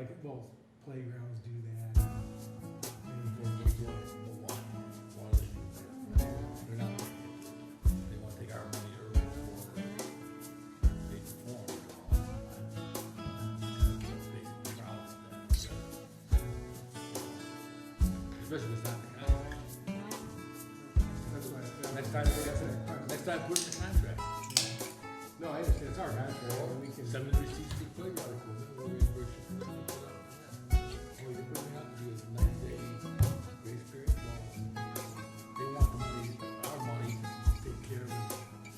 like, well, playgrounds do that. They're not, they want to take our money early for they perform. Especially if it's not in the contract. That's why. Next time, put it in the contract. No, I understand, it's our contract, and we can. Send the receipts to the playground equipment, we'll reimburse you for it. Well, you're putting out to do a 90-day grace period. Well, they want the money, our money, to take care of it.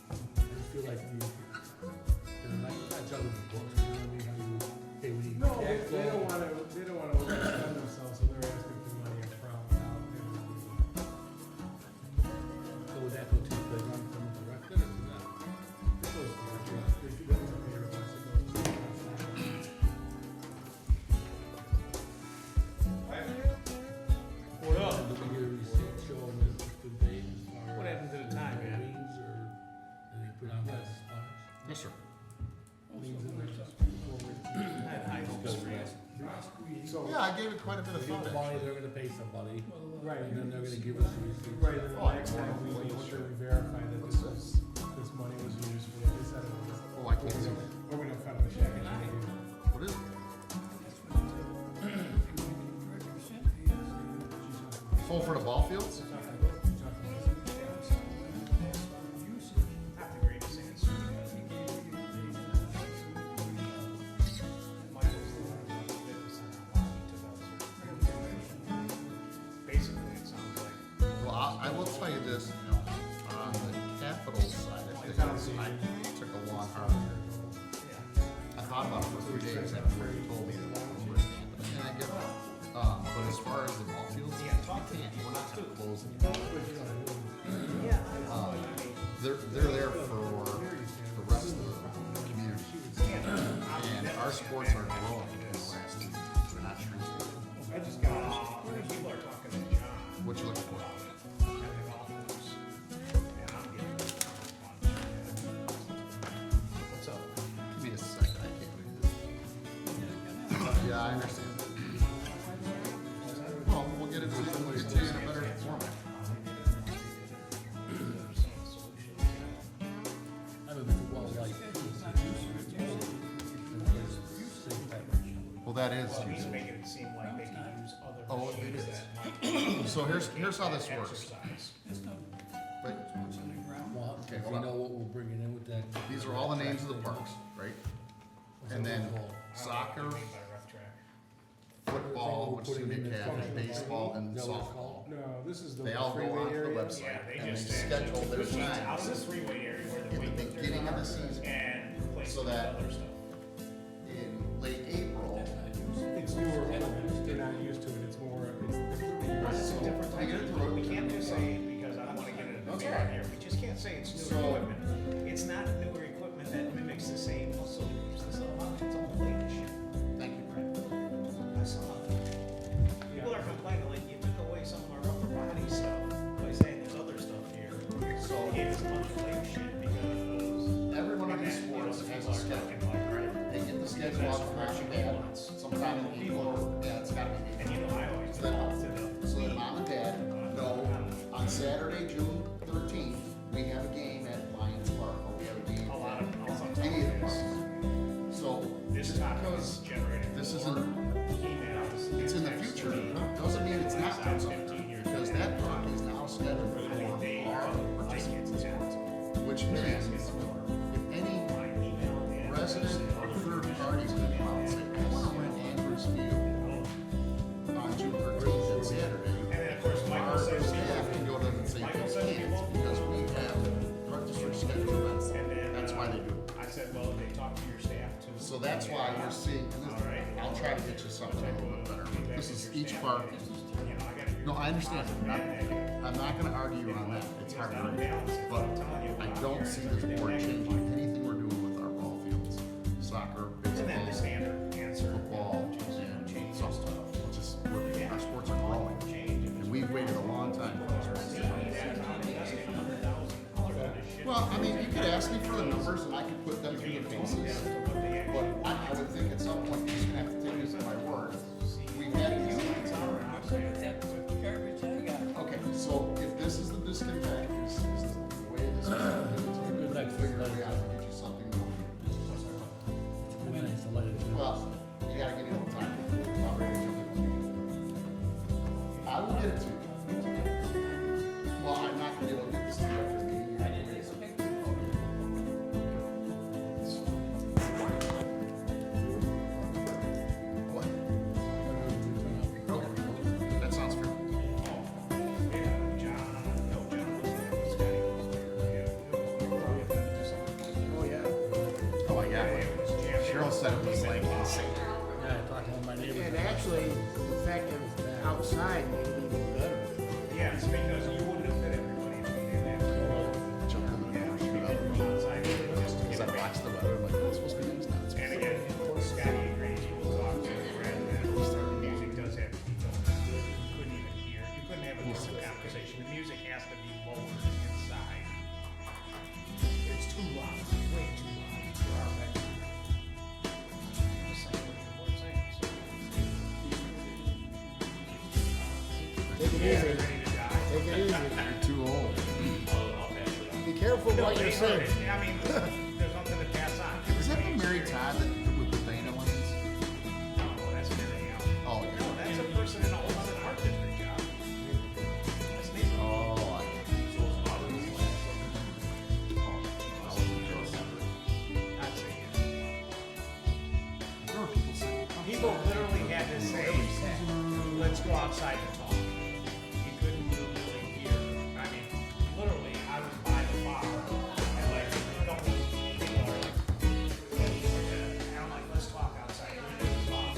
I just feel like they're not juggling the books, you know what I mean? How you, hey, we need No, tax they law. don't wanna overextend themselves, so they're asking for money up front without having to do that. So would that go to the playground from the director or to them? It goes to the trust. If you don't have pay request, it goes to the trust. What up? Do we get a receipt showing that it's been paid as far as? What happened to the time, man? Liens or, and they put on that as far as? Yes, sir. Liens and interest. I had high hopes for you. So, Yeah, I gave it quite a bit of They give the thought. money, they're gonna pay somebody, right, and then they're gonna give us a receipt. right, and the Oh, next time we well, meet, sure. we verify that this money was used for what they said it was. Oh, I can't see that. We're gonna cut them a check and they do. What is it? Oh, for the ball fields? Not the greatest answer. Basically, it sounds like. Well, I will tell you this, you know, on the capital side of things, I took a long, hard. I thought about it for 3 days after you told me that we were staying, and I get that. But as far as the ball fields, we can't, we're not gonna close them. They're there for the rest of the community. And our sports are growing in the last 2 years, they're not shrinking. I just got, people are talking to John. What you looking for? And the golf course. And I'm getting a bunch. What's up? Give me a second, I can't read this. Yeah, I understand. Well, we'll get it, we'll get to you in a better format. I mean, it's well, like, Well, that is Well, he's Tuesday. making it seem like they can use other Oh, it machines is. that might. So here's how this works. Exercise. Wait, well, Okay, if hold we on. know what we're bringing in with that. these are all the names of the parks, right? And then soccer, What do you mean by rough track? football, which is gonna be academy, baseball, and Is that what it's softball. called? No, this is the They all go freeway onto the area. website Yeah, they and they just schedule their Out of times this freeway area where the in the weight goes beginning of the season. and replace So with that- other stuff. In late April, It's newer equipment, they're not used to it, it's more, It's a different I get it through. We can't just say it because I don't wanna get into the That's debate all right. here, we just can't say it's So- newer equipment. It's not newer equipment that mimics the same muscle groups, it's all latest shit. thank you, Brent. I saw it. People are complaining like you took away some of our upper body stuff by saying there's other stuff here. So You gave us a bunch of late shit because. everyone in these sports has a schedule. They get the schedule out from mom and dad. Sometime in April, yeah, it's gotta be And April. you know, I always So then- talk to the. So that mom and dad know on Saturday, June 13th, we have a game at Lions Park, or we have a game A lot of, at also any of the parks. So this just topic is because generated. this more isn't, emails. it's in the future, doesn't mean it's not done something. Because that park is now scheduled for They our like participants, it's at. which means if any My email and. resident or third party is gonna come out and say, I wanna rent Andrews Field on June 13th and Saturday. And then of course Michael Our says. staff can go to them and say, Michael you says can't, people- because we have registered scheduled events. And then. That's why they do it. I said, well, they talk to your staff too. So that's why you're seeing, and this- All right. I'll try to get you something a little bit better. This is each park. You know, I gotta do. No, I understand. I'm not gonna argue on that. It's hard to read. But I don't see this board changing anything we're doing with our ball fields. Soccer, And then the baseball, standard answer. football, and softball. It's just, our sports are growing. And we've waited a long time for this. Well, I mean, you could ask me for the numbers and I could put them through the paces. But I would think at some point you're just gonna have to take me at my word But I figured We out have to get you something. when I selected it. Well, you gotta give me a little time. I'm ready to jump in. I will get it to you. Well, I'm not gonna be able to get this to you after the meeting. What? Okay, that sounds fair. Oh, yeah. Cheryl said it was like insane. Yeah, I talked to one of my neighbors. And actually, the fact that it's outside made it even better. Yes, because you wouldn't have fit everybody if you did that. Jump in the Yeah, car, you shoot could out. go outside just to Because get I away. watched the weather, I'm like, oh, it's supposed to be nice now. It's And supposed to again, Scotty agreed, he was talking to Brad, that the music does have to be toned down. You couldn't even hear, you couldn't have a normal conversation, the music has to be lowered inside. It's too loud, way too loud for our bedroom. I'm just saying what we're saying, so. Take it Yeah, easy. ready to die. Take it easy. You're too old. Be careful No, what they you're heard saying. it. I mean, there's nothing to pass on. Is that the Everybody's Mary very- Todd that with the Dana lines? No, that's Mary Ellen. Oh, No, yeah. that's a person in Olmsted Art District job. That's me. Oh, I'd say, yeah. there were people saying. People literally had to say, let's go outside and talk. You couldn't really hear. I mean, literally, I was by the bar, and like, a couple people are like, and I'm like, let's talk outside. And we just talk.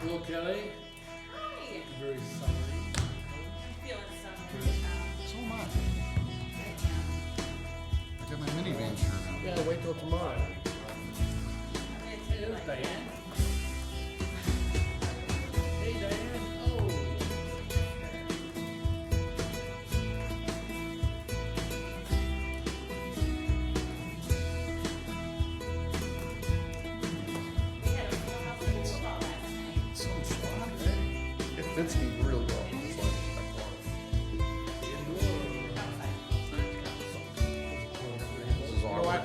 Bill Kelly, Hi. very summery. I'm feeling summer. So am I. I got my minivan shirt on. Yeah, wait till tomorrow. I'm into There's like Diane. that. Hey, Diane. Oh. We had a full house of football last night. So suave. It fits me real well. It's like, this is You know awkward. what?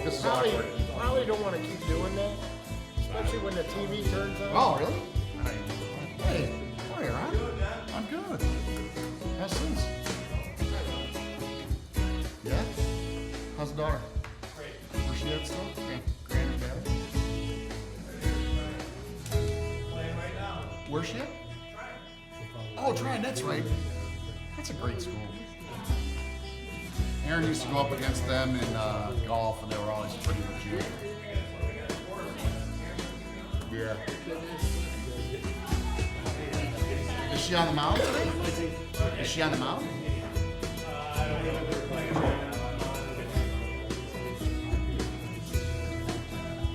This is Probably, awkward. probably don't want to keep doing that, especially when the TV turns on. Oh, really? Hey, hi, Ron. I'm good. How's things? Yeah? How's the daughter? Great. Where's she at still? Grand and Valley? Where's she at? Oh, Tryon, that's right. That's a great school. Aaron used to go up against them in golf, and they were always pretty legit. Yeah. Is she on the mound today? Is she on the mound?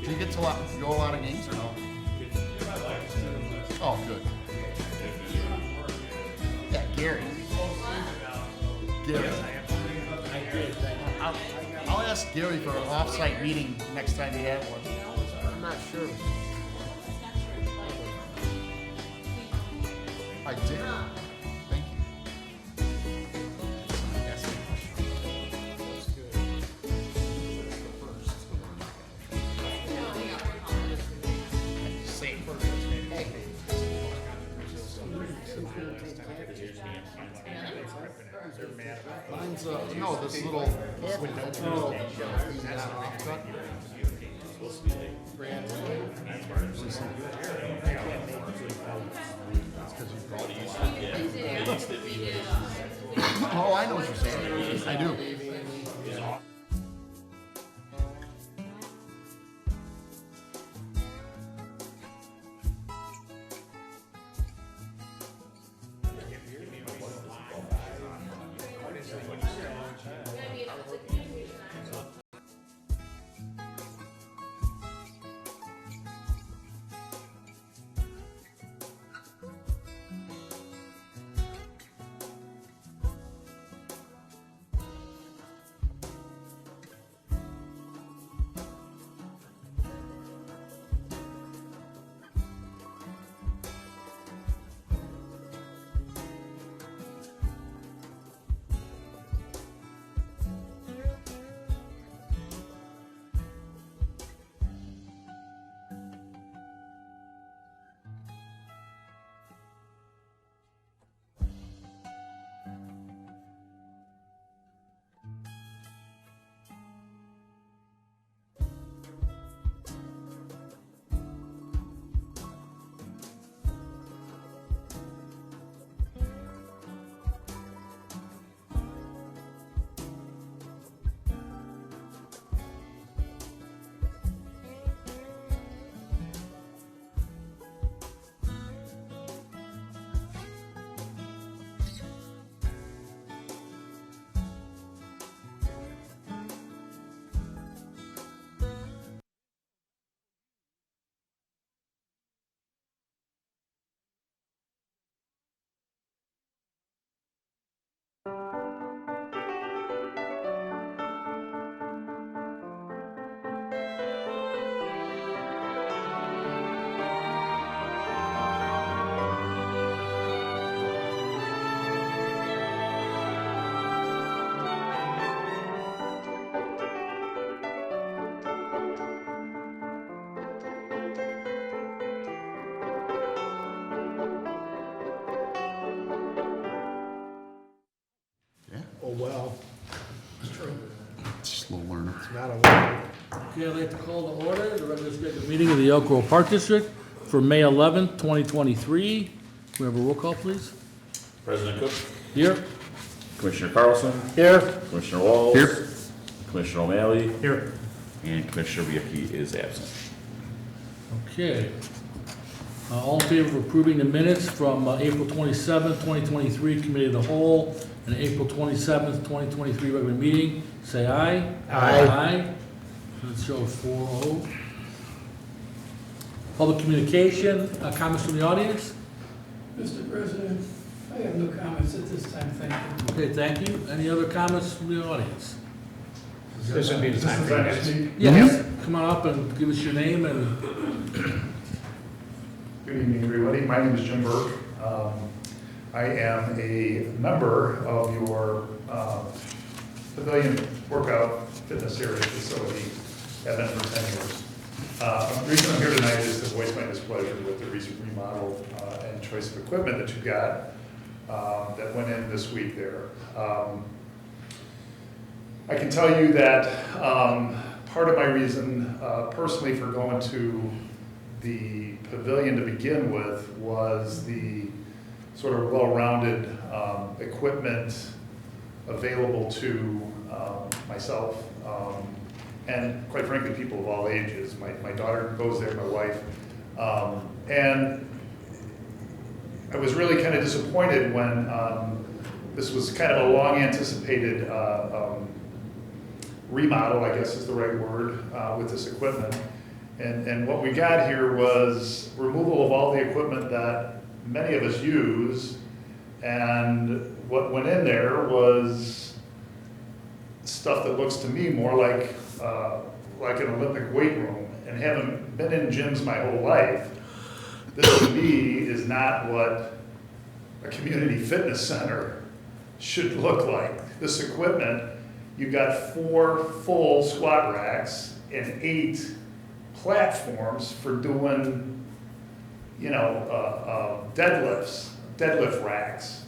Do you get to go a lot of games or no? Oh, good. Yeah, Gary. Gary. I did. I'll ask Gary for an off-site meeting next time you have one. I'm not sure. I did. Thank you. Somebody asked me a question. Same. Hey. Mine's no, this little offcut. Oh, I know what you're saying. I do. Oh, well, Slow learner. it's not a well. Okay, I'd like to call to order the regular scheduled meeting of the Elk Grove Park District for May 11th, 2023. We have a roll call, please. President Cook, Here. Commissioner Carlson, Here. Commissioner Walls. Here. Commissioner O'Malley, Here. and Commissioner Riaki is absent. Okay. All in favor of approving the minutes from April 27th, 2023, Committee of the Whole, and April 27th, 2023, regular meeting, say aye. Aye. Aye. That shows 4-0. Public communication, comments from the audience? Mr. President, I have no comments at this time, thank you. Okay, thank you. Any other comments from the audience? This would be the time for you. Yes, come on up and give us your name and, Good evening, everybody. My name is Jim Burke. I am a member of your Pavilion Workout Fitness Area facility. Have been for 10 years. The reason I'm here tonight is to voice my displeasure with the recent remodel and choice of equipment that you got that went in this week there. I can tell you that part of my reason personally for going to the pavilion to begin with was the sort of well-rounded equipment available to myself and quite frankly people of all ages. My daughter goes there, my wife, and I was really kind of disappointed when this was kind of a long-anticipated remodel, I guess is the right word, with this equipment. And what we got here was removal of all the equipment that many of us use, and what went in there was stuff that looks to me more like an Olympic weight room. And having been in gyms my whole life, this to me is not what a community fitness center should look like. This equipment, you've got 4 full squat racks and 8 platforms for doing, you know, deadlift racks.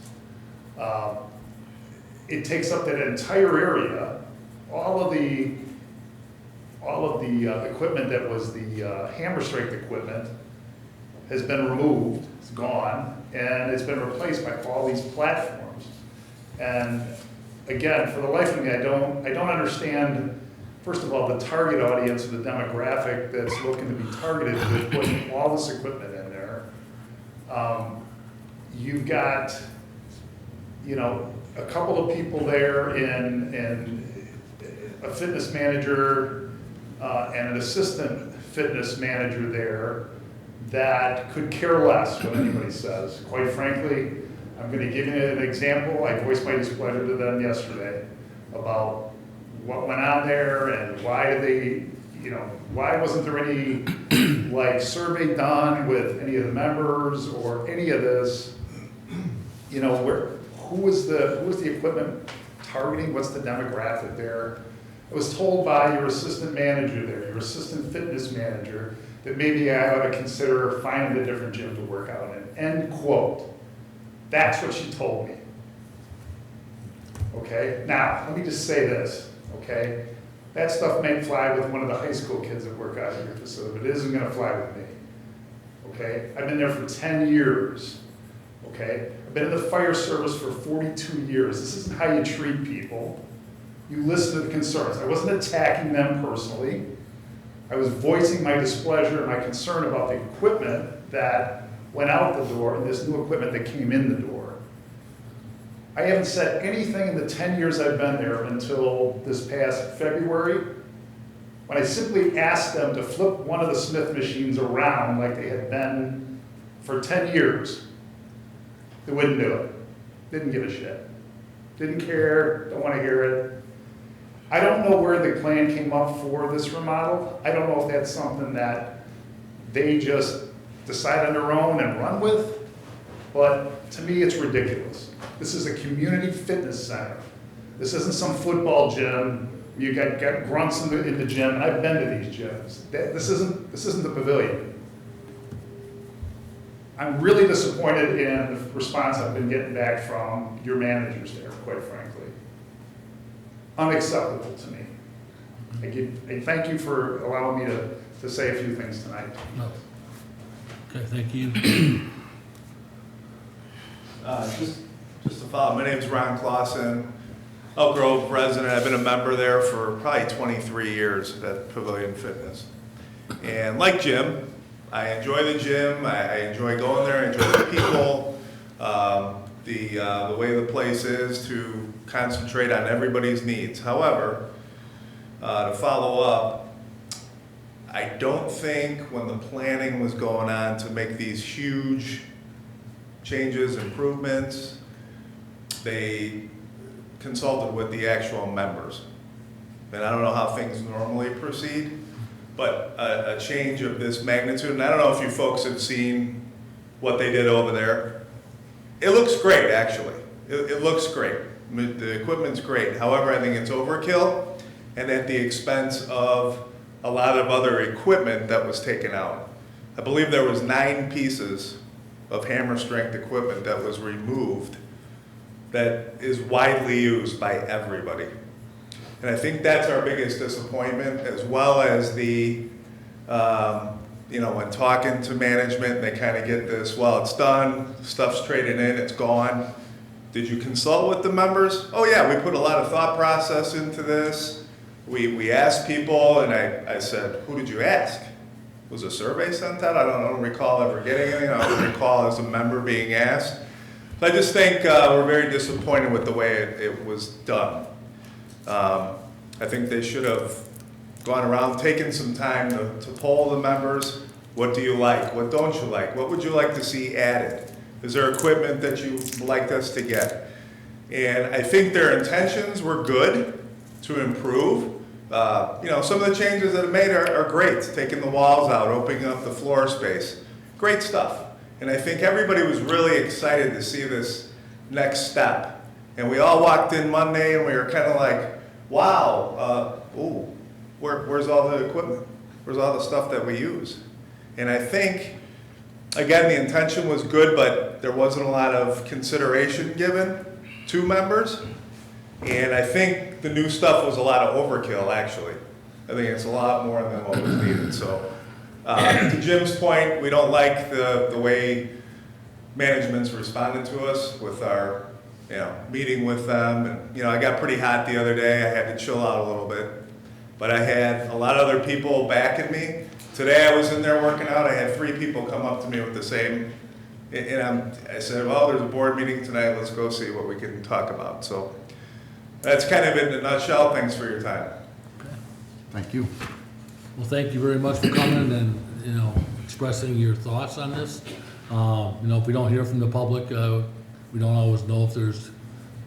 It takes up that entire area. All of the equipment that was the hammer strength equipment has been removed, it's gone, and it's been replaced by all these platforms. And again, for the life of me, I don't understand, first of all, the target audience of the demographic that's looking to be targeted with putting all this equipment in there. You've got, you know, a couple of people there in a fitness manager and an assistant fitness manager there that could care less what anybody says. Quite frankly, I'm going to give you an example. I voiced my displeasure to them yesterday about what went on there and why did they, you know, why wasn't there any like survey done with any of the members or any of this, you know, who was the equipment targeting, what's the demographic there? I was told by your assistant manager there, your assistant fitness manager, that maybe I ought to consider finding a different gym to work out in, end quote. That's what she told me. Okay, now, let me just say this, okay? That stuff may fly with one of the high school kids that work out at your facility, but it isn't gonna fly with me, okay? I've been there for 10 years, okay? I've been in the fire service for 42 years. This isn't how you treat people. You listen to the concerns. I wasn't attacking them personally. I was voicing my displeasure and my concern about the equipment that went out the door and this new equipment that came in the door. I haven't said anything in the 10 years I've been there until this past February, when I simply asked them to flip one of the Smith machines around like they had been for 10 years. They wouldn't do it. Didn't give a shit. Didn't care, don't want to hear it. I don't know where the plan came up for this remodel. I don't know if that's something that they just decide on their own and run with, but to me, it's ridiculous. This is a community fitness center. This isn't some football gym. You got grunts in the gym, and I've been to these gyms. This isn't the pavilion. I'm really disappointed in the response I've been getting back from your managers there, quite frankly. unacceptable to me. I thank you for allowing me to say a few things tonight. Okay, thank you. Just to follow, my name's Ron Clausen, Elk Grove resident. I've been a member there for probably 23 years at Pavilion Fitness. And like Jim, I enjoy the gym. I enjoy going there. I enjoy the people, the way the place is to concentrate on everybody's needs. However, to follow up, I don't think when the planning was going on to make these huge changes, improvements, they consulted with the actual members. And I don't know how things normally proceed, but a change of this magnitude, and I don't know if you folks have seen what they did over there. It looks great, actually. It looks great. The equipment's great. However, I think it's overkill and at the expense of a lot of other equipment that was taken out. I believe there was 9 pieces of hammer strength equipment that was removed that is widely used by everybody. And I think that's our biggest disappointment, as well as the, when talking to management, they kind of get this, well, it's done, stuff's traded in, it's gone. Did you consult with the members? Oh yeah, we put a lot of thought process into this. We asked people, and I said, who did you ask? Was a survey sent out? I don't recall ever getting anything. I don't recall as a member being asked. But I just think we're very disappointed with the way it was done. I think they should have gone around, taken some time to poll the members. What do you like? What don't you like? What would you like to see added? Is there equipment that you'd like us to get? And I think their intentions were good to improve. Some of the changes that are made are great. Taking the walls out, opening up the floor space. Great stuff. And I think everybody was really excited to see this next step. And we all walked in Monday and we were kind of like, wow, where's all the equipment? Where's all the stuff that we use? And I think, again, the intention was good, but there wasn't a lot of consideration given to members. And I think the new stuff was a lot of overkill, actually. I think it's a lot more than what was needed. So, to Jim's point, we don't like the way management's responded to us with our, meeting with them. And, I got pretty hot the other day. I had to chill out a little bit. But I had a lot of other people backing me. Today I was in there working out. I had 3 people come up to me with the same, and I said, well, there's a board meeting tonight. Let's go see what we can talk about. So that's kind of in a nutshell. Thanks for your time. Thank you. Well, thank you very much for coming and, expressing your thoughts on this. If we don't hear from the public, we don't always know if there's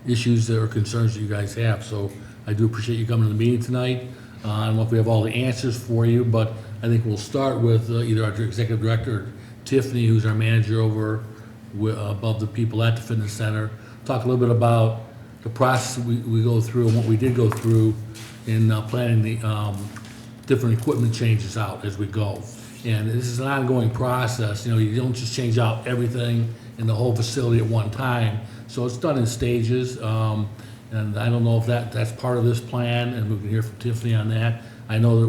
issues or concerns that you guys have. So I do appreciate you coming to the meeting tonight. I don't know if we have all the answers for you, but I think we'll start with either our executive director, or Tiffany, who's our manager over above the people at the fitness center. Talk a little bit about the process we go through and what we did go through in planning the different equipment changes out as we go. And this is an ongoing process. You don't just change out everything in the whole facility at one time. So it's done in stages. And I don't know if that's part of this plan, and we can hear from Tiffany on that. I know that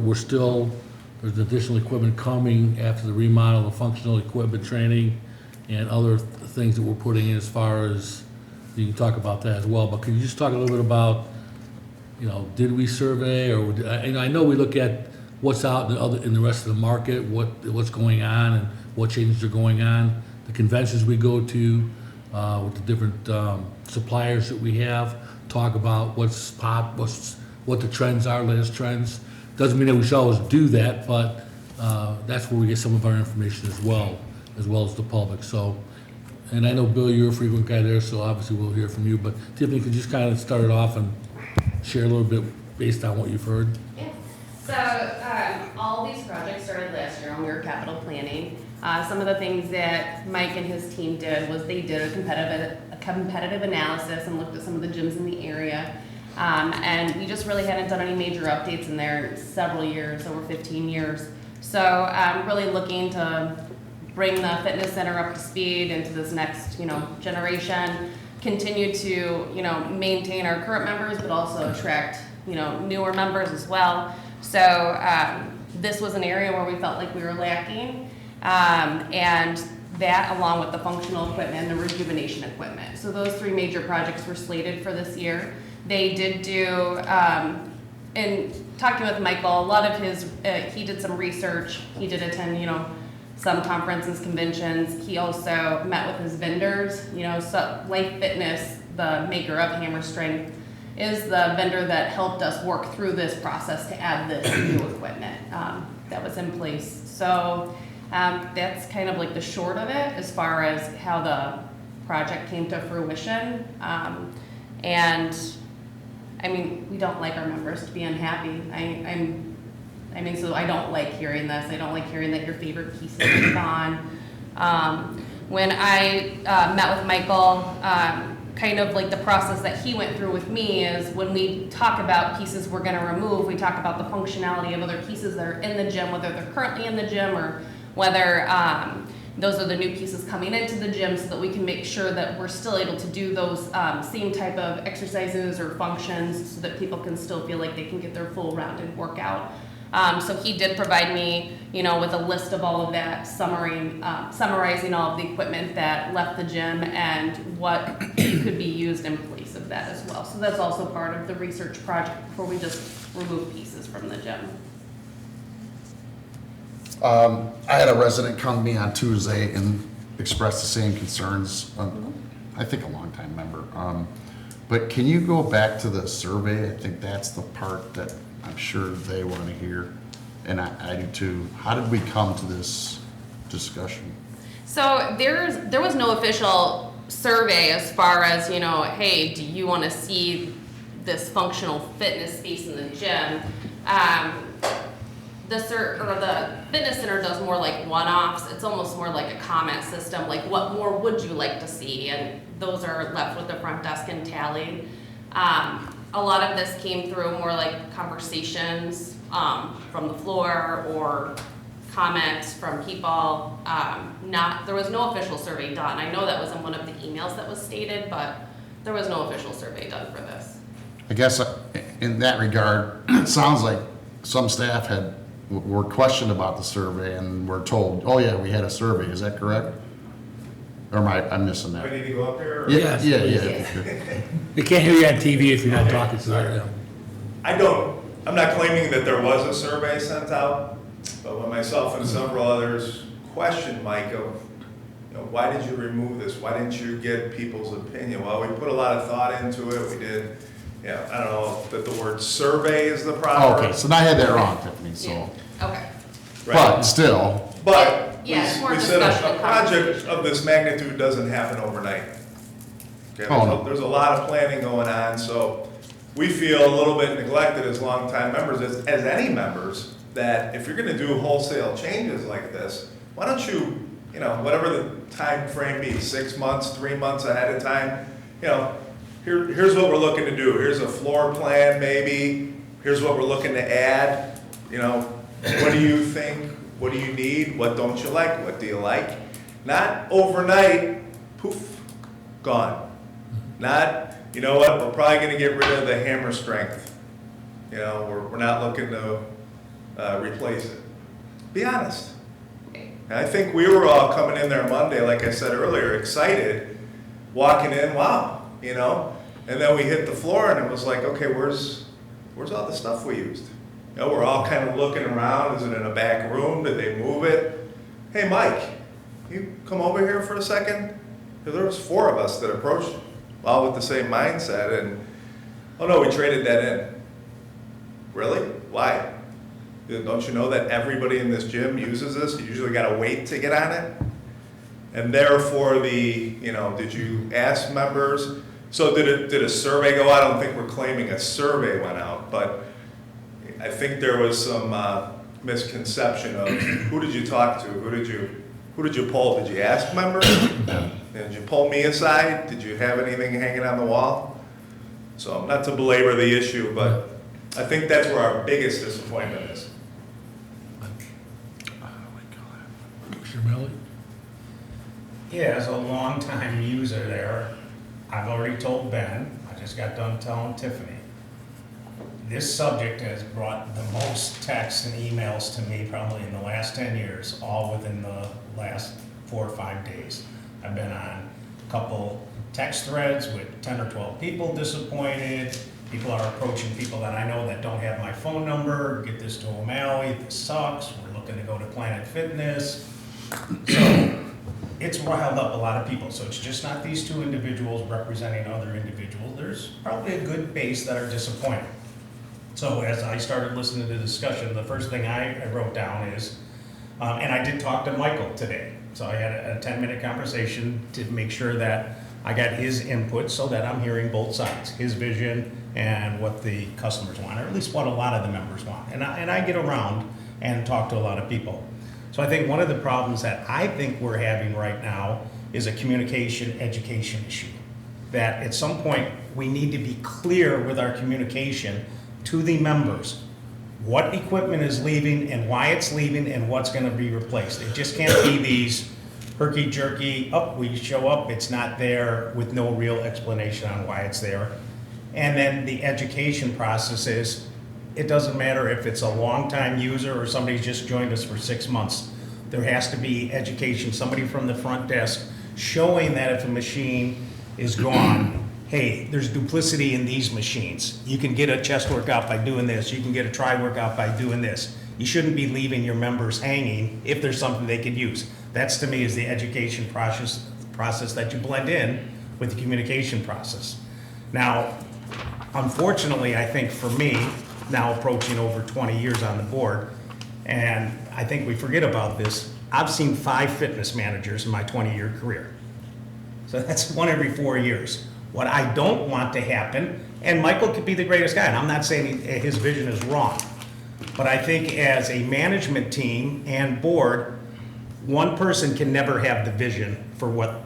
there's additional equipment coming after the remodel, the functional equipment training, and other things that we're putting in as far as, you can talk about that as well. But can you just talk a little bit about, did we survey, or I know we look at what's out in the rest of the market, what's going on and what changes are going on, the conventions we go to, with the different suppliers that we have, talk about what the trends are, latest trends. Doesn't mean that we should always do that, but that's where we get some of our information as well as the public. So, and I know, Bill, you're a frequent guy there, so obviously we'll hear from you. But Tiffany, could you just kind of start it off and share a little bit based on what you've heard? Yeah. So all these projects started last year when we were capital planning. Some of the things that Mike and his team did was they did a competitive analysis and looked at some of the gyms in the area. And we just really hadn't done any major updates in there in several years, over 15 years. So I'm really looking to bring the fitness center up to speed into this next, generation, continue to, maintain our current members, but also attract newer members as well. So this was an area where we felt like we were lacking, and that along with the functional equipment and the rejuvenation equipment. So those three major projects were slated for this year. They did do, in talking with Michael, a lot of his, he did some research, he did attend, some conferences, conventions. He also met with his vendors, so Life Fitness, the maker of Hammer Strength, is the vendor that helped us work through this process to add this new equipment that was in place. So that's kind of like the short of it as far as how the project came to fruition. And I mean, we don't like our members to be unhappy. So I don't like hearing this. I don't like hearing that your favorite pieces are gone. When I met with Michael, kind of like the process that he went through with me is when we talk about pieces we're gonna remove, we talk about the functionality of other pieces that are in the gym, whether they're currently in the gym or whether those are the new pieces coming into the gym, so that we can make sure that we're still able to do those same type of exercises or functions so that people can still feel like they can get their full rounded workout. So he did provide me, with a list of all of that, summarizing all of the equipment that left the gym and what could be used in place of that as well. So that's also part of the research project before we just remove pieces from the gym. I had a resident come to me on Tuesday and express the same concerns, I think a longtime member. But can you go back to the survey? I think that's the part that I'm sure they want to hear, and I do too. How did we come to this discussion? So there was no official survey as far as, hey, do you want to see this functional fitness space in the gym? The fitness center does more like one-offs. It's almost more like a comment system, like what more would you like to see? And those are left with the front desk and tallied. A lot of this came through more like conversations from the floor or comments from people. There was no official survey done. I know that was in one of the emails that was stated, but there was no official survey done for this. I guess in that regard, it sounds like some staff were questioned about the survey and were told, oh yeah, we had a survey. Is that correct? Or am I missing that? Do I need to go up here? Or? Yeah. They can't hear you on TV if you're not talking to them. I'm not claiming that there was a survey sent out, but when myself and several others questioned Mike of, why did you remove this? Why didn't you get people's opinion? Well, we put a lot of thought into it. We did, I don't know that the word survey is the proper. Okay, so I had that wrong, Tiffany, so. Yeah. Okay. But still. But Yeah, it's more we said discussion a and project conversation. of this magnitude doesn't happen overnight. Okay, Oh, no. there's a lot of planning going on, so we feel a little bit neglected as longtime members, as any members, that if you're gonna do wholesale changes like this, why don't you, whatever the time frame be, 6 months, 3 months ahead of time, here's what we're looking to do. Here's a floor plan maybe. Here's what we're looking to add. What do you think? What do you need? What don't you like? What do you like? Not overnight, poof, gone. Not, we're probably gonna get rid of the Hammer Strength. We're not looking to replace it. Be honest. And I think we were all coming in there Monday, like I said earlier, excited, walking in, wow, and then we hit the floor and it was like, okay, where's all the stuff we used? We're all kind of looking around. Is it in a back room? Did they move it? Hey, Mike, you come over here for a second? There was 4 of us that approached, all with the same mindset, and oh no, we traded that in. Really? Why? Don't you know that everybody in this gym uses this? You usually got to wait to get on it. And therefore, did you ask members? So did a survey go out? I don't think we're claiming a survey went out, but I think there was some misconception of who did you talk to? Who did you poll? Did you ask members? Did you pull me aside? Did you have anything hanging on the wall? So not to belabor the issue, but I think that's where our biggest disappointment is. Commissioner Melly? Yeah, as a longtime user there, I've already told Ben, I just got done telling Tiffany. this subject has brought the most texts and emails to me probably in the last 10 years, all within the last 4 or 5 days. I've been on a couple text threads with 10 or 12 people disappointed. People are approaching people that I know that don't have my phone number. Get this to O'Malley, this sucks. We're looking to go to Planet Fitness. So it's riled up a lot of people. So it's just not these two individuals representing other individuals. There's probably a good base that are disappointed. So as I started listening to the discussion, the first thing I wrote down is, and I did talk to Michael today. So I had a 10-minute conversation to make sure that I got his input so that I'm hearing both sides, his vision and what the customers want, or at least what a lot of the members want. And I get around and talk to a lot of people. So I think one of the problems that I think we're having right now is a communication education issue. That at some point, we need to be clear with our communication to the members. What equipment is leaving and why it's leaving and what's gonna be replaced. It just can't be these herky-jerky, we show up, it's not there, with no real explanation on why it's there. And then the education process is, it doesn't matter if it's a long-time user or somebody's just joined us for 6 months. There has to be education, somebody from the front desk showing that if a machine is gone, hey, there's duplicity in these machines. You can get a chest workout by doing this. You can get a tri workout by doing this. You shouldn't be leaving your members hanging if there's something they could use. That's, to me, is the education process that you blend in with the communication process. Now, unfortunately, I think for me, now approaching over 20 years on the board, and I think we forget about this, I've seen 5 fitness managers in my 20-year career. So that's 1 every 4 years. What I don't want to happen, and Michael could be the greatest guy, and I'm not saying his vision is wrong, but I think as a management team and board, one person can never have the vision for what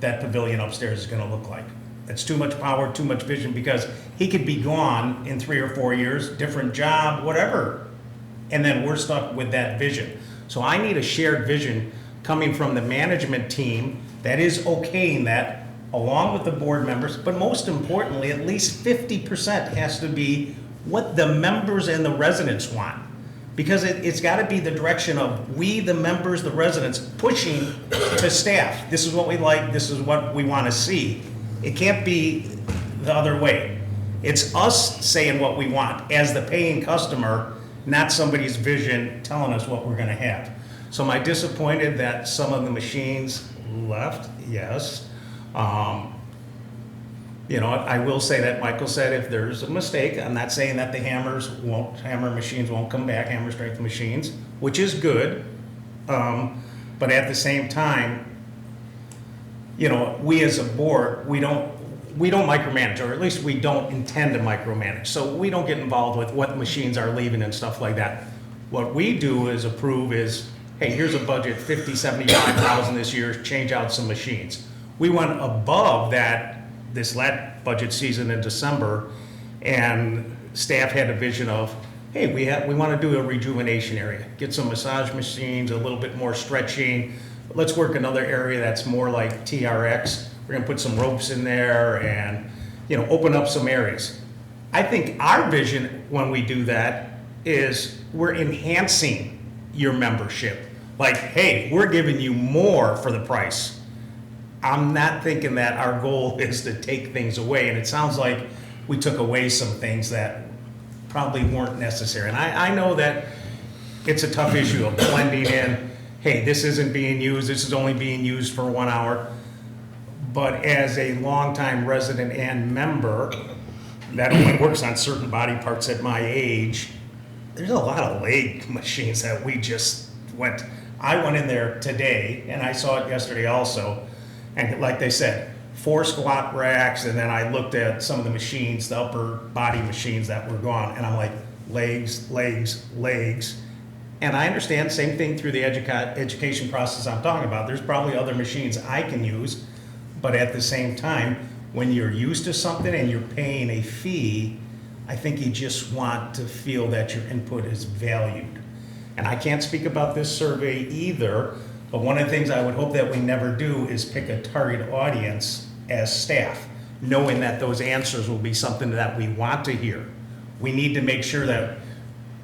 that pavilion upstairs is gonna look like. It's too much power, too much vision, because he could be gone in 3 or 4 years, different job, whatever, and then we're stuck with that vision. So I need a shared vision coming from the management team that is okaying that, along with the board members, but most importantly, at least 50% has to be what the members and the residents want. Because it's gotta be the direction of we, the members, the residents, pushing to staff. This is what we like, this is what we wanna see. It can't be the other way. It's us saying what we want as the paying customer, not somebody's vision telling us what we're gonna have. So am I disappointed that some of the machines left? Yes. You know, I will say that Michael said if there's a mistake, I'm not saying that the hammer machines won't come back, hammer strength machines, which is good. But at the same time, you know, we as a board, we don't micromanage, or at least we don't intend to micromanage. So we don't get involved with what machines are leaving and stuff like that. What we do is approve is, hey, here's a budget, 50, 75,000 this year, change out some machines. We went above that this last budget season in December, and staff had a vision of, hey, we want to do a rejuvenation area, get some massage machines, a little bit more stretching. Let's work another area that's more like TRX. We're gonna put some ropes in there and, you know, open up some areas. I think our vision when we do that is we're enhancing your membership. Like, hey, we're giving you more for the price. I'm not thinking that our goal is to take things away, and it sounds like we took away some things that probably weren't necessary. And I know that it's a tough issue of blending in, hey, this isn't being used, this is only being used for 1 hour. But as a longtime resident and member that only works on certain body parts at my age, there's a lot of leg machines that we just went. I went in there today, and I saw it yesterday also, and like they said, 4 squat racks, and then I looked at some of the machines, the upper body machines that were gone, and I'm like, legs, legs, legs. And I understand, same thing through the education process I'm talking about. There's probably other machines I can use, but at the same time, when you're used to something and you're paying a fee, I think you just want to feel that your input is valued. And I can't speak about this survey either, but one of the things I would hope that we never do is pick a target audience as staff, knowing that those answers will be something that we want to hear. we need to make sure that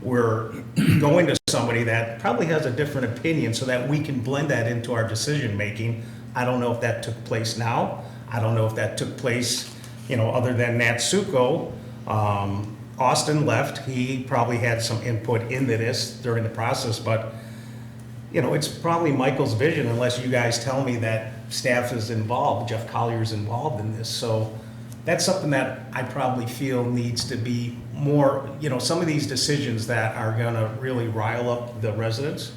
we're going to somebody that probably has a different opinion so that we can blend that into our decision-making. I don't know if that took place now. I don't know if that took place, other than Natsuko. Austin left. He probably had some input into this during the process, but, it's probably Michael's vision unless you guys tell me that staff is involved, Jeff Collier's involved in this. So that's something that I probably feel needs to be more, some of these decisions that are gonna really rile up the residents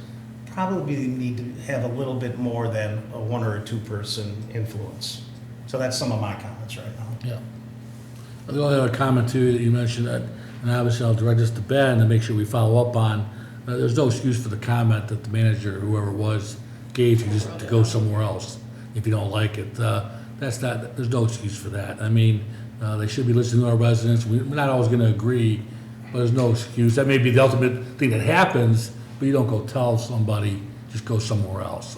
probably need to have a little bit more than a 1 or a 2 person influence. So that's some of my comments right now. Yeah. The only other comment too, that you mentioned that, and obviously I'll direct this to Ben to make sure we follow up on, there's no excuse for the comment that the manager, whoever it was, gave you just to go somewhere else if you don't like it. There's no excuse for that. I mean, they should be listening to our residents. We're not always gonna agree, but there's no excuse. That may be the ultimate thing that happens, but you don't go tell somebody, just go somewhere else.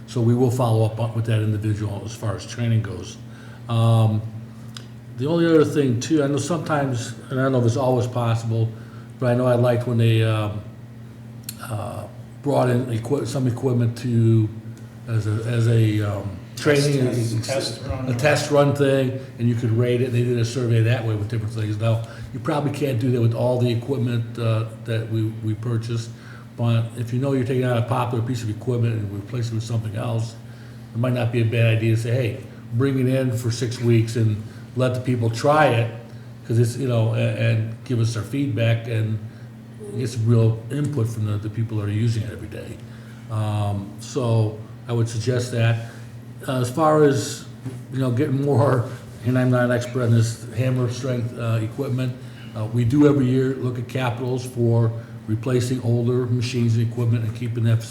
So we will follow up with that individual as far as training goes. The only other thing too, I know sometimes, and I don't know if it's always possible, but I know I liked when they brought in some equipment to, as a training, a test run thing, and you could rate it, and they did a survey that way with different things. Now, you probably can't do that with all the equipment that we purchased, but if you know you're taking out a popular piece of equipment and replace it with something else, it might not be a bad idea to say, hey, bring it in for 6 weeks and let the people try it, because it's, and give us their feedback and get some real input from the people that are using it every day. So I would suggest that. As far as, getting more, and I'm not an expert on this, hammer strength equipment, we do every year look at capitals for replacing older machines and equipment and keeping that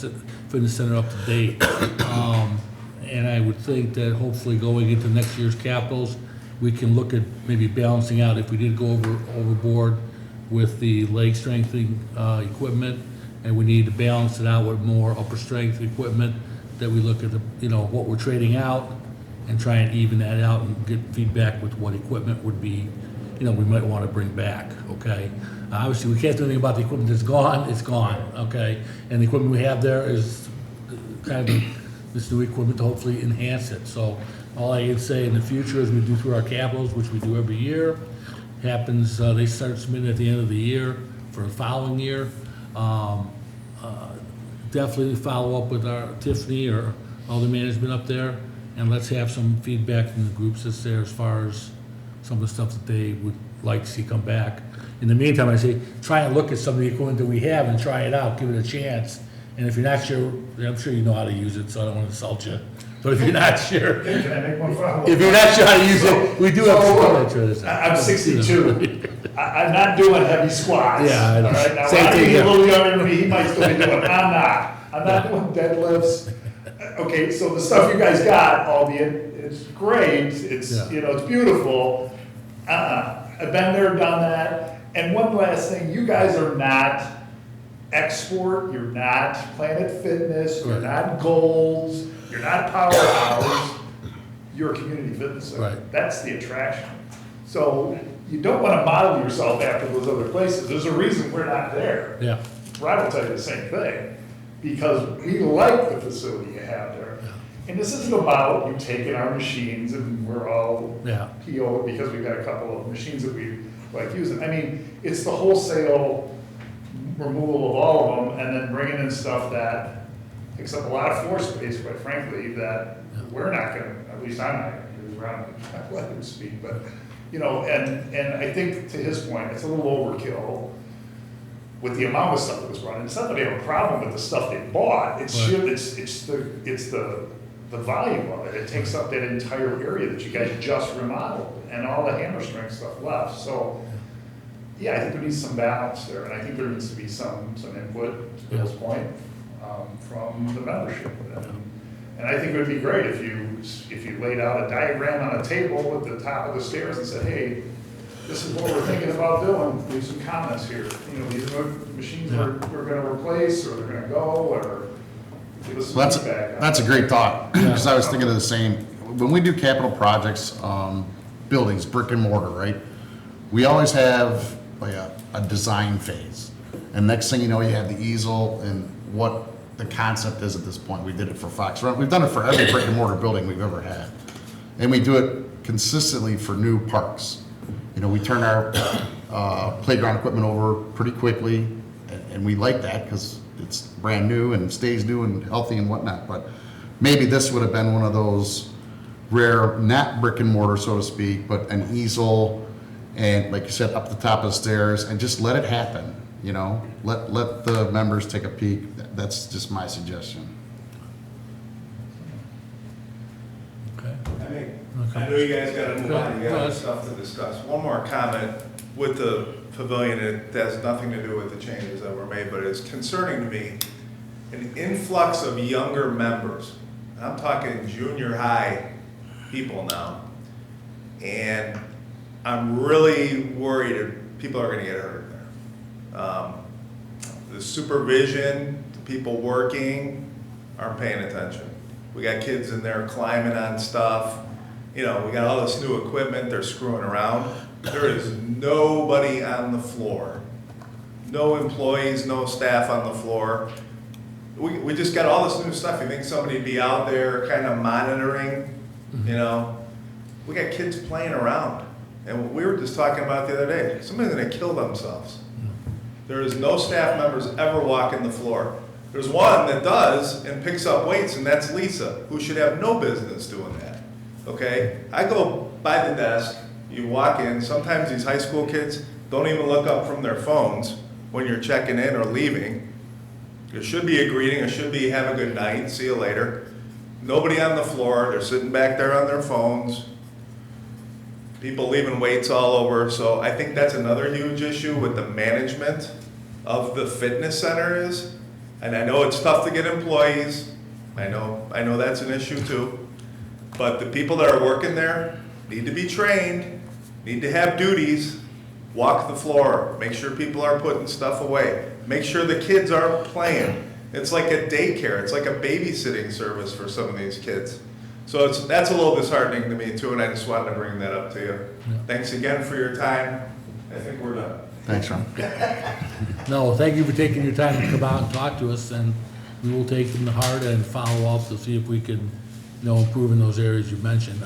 fitness center up to date. And I would think that hopefully going into next year's capitals, we can look at maybe balancing out if we did go overboard with the leg strengthening equipment, and we need to balance it out with more upper strength equipment, that we look at what we're trading out and try and even that out and get feedback with what equipment would be, we might want to bring back, okay? Obviously, we can't do anything about the equipment that's gone, it's gone, okay? And the equipment we have there is kind of this new equipment to hopefully enhance it. So all I can say in the future as we do through our capitals, which we do every year, happens, they start submitting at the end of the year for the following year. Definitely follow up with our Tiffany or all the management up there, and let's have some feedback from the groups that's there as far as some of the stuff that they would like to see come back. In the meantime, I say, try and look at some of the equipment that we have and try it out, give it a chance. And if you're not sure, I'm sure you know how to use it, so I don't want to insult you. But if you're not sure, Can I make one follow-up? if you're not sure how to use it, we do have to try this out. I'm 62. I'm not doing heavy squats. Yeah, I know. All right, now Same thing Ronnie, here. a little younger than me, he might still be doing it. I'm not doing deadlifts. Okay, so the stuff you guys got, albeit it's great, it's, it's beautiful. I've been there, done that. And one last thing, you guys are not Export, you're not Planet Fitness, you're not Goals, you're not Powerhouse, you're a community fitness center. Right. That's the attraction. So you don't want to model yourself after those other places. There's a reason we're not there. Yeah. Rod will tell you the same thing, because we like the facility you have there. And this isn't about you taking our machines and we're all PO'd because we've got a couple of machines that we like using. I mean, it's the wholesale removal of all of them and then bringing in stuff that takes up a lot of floor space, quite frankly, that we're not gonna, at least I'm not gonna use around, let him speak, but, and I think to his point, it's a little overkill with the amount of stuff that was brought in. It's not that they have a problem with the stuff they bought, it's the volume of it. It takes up that entire area that you guys just remodeled and all the hammer strength stuff left. So, yeah, I think there needs some balance there, and I think there needs to be some input, to Bill's point, from the membership. And I think it would be great if you laid out a diagram on a table at the top of the stairs and said, hey, this is what we're thinking about doing, leave some comments here. These are machines we're gonna replace, or they're gonna go, or give us some feedback. That's a great thought, because I was thinking of the same. When we do capital projects, buildings, brick and mortar, right? We always have like a design phase. And next thing you know, you have the easel and what the concept is at this point. We did it for Fox Run. We've done it for every brick and mortar building we've ever had. And we do it consistently for new parks. You know, we turn our playground equipment over pretty quickly, and we like that because it's brand new and stays new and healthy and whatnot. But maybe this would have been one of those rare, not brick and mortar, so to speak, but an easel, and like you said, up the top of the stairs, and just let it happen, you know? Let the members take a peek. That's just my suggestion. I know you guys gotta move on, you got other stuff to discuss. One more comment with the pavilion, it has nothing to do with the changes that were made, but it's concerning to me, an influx of younger members. I'm talking junior high people now. And I'm really worried that people are gonna get hurt there. The supervision, the people working aren't paying attention. We got kids in there climbing on stuff. You know, we got all this new equipment, they're screwing around. There is nobody on the floor. No employees, no staff on the floor. We just got all this new stuff. You think somebody'd be out there kind of monitoring, you know? We got kids playing around. And we were just talking about the other day, somebody's gonna kill themselves. There is no staff members ever walking the floor. There's one that does and picks up weights, and that's Lisa, who should have no business doing that, okay? I go by the desk, you walk in, sometimes these high school kids don't even look up from their phones when you're checking in or leaving. There should be a greeting, there should be have a good night, see you later. Nobody on the floor, they're sitting back there on their phones. People leaving weights all over, so I think that's another huge issue with the management of the fitness center is. And I know it's tough to get employees, I know that's an issue too. But the people that are working there need to be trained, need to have duties, walk the floor, make sure people are putting stuff away, make sure the kids aren't playing. It's like a daycare, it's like a babysitting service for some of these kids. So that's a little disheartening to me too, and I just wanted to bring that up to you. Thanks again for your time. I think we're done. Thanks, Ron. No, thank you for taking your time to come out and talk to us, and we will take them to heart and follow up to see if we can, you know, improve in those areas you mentioned.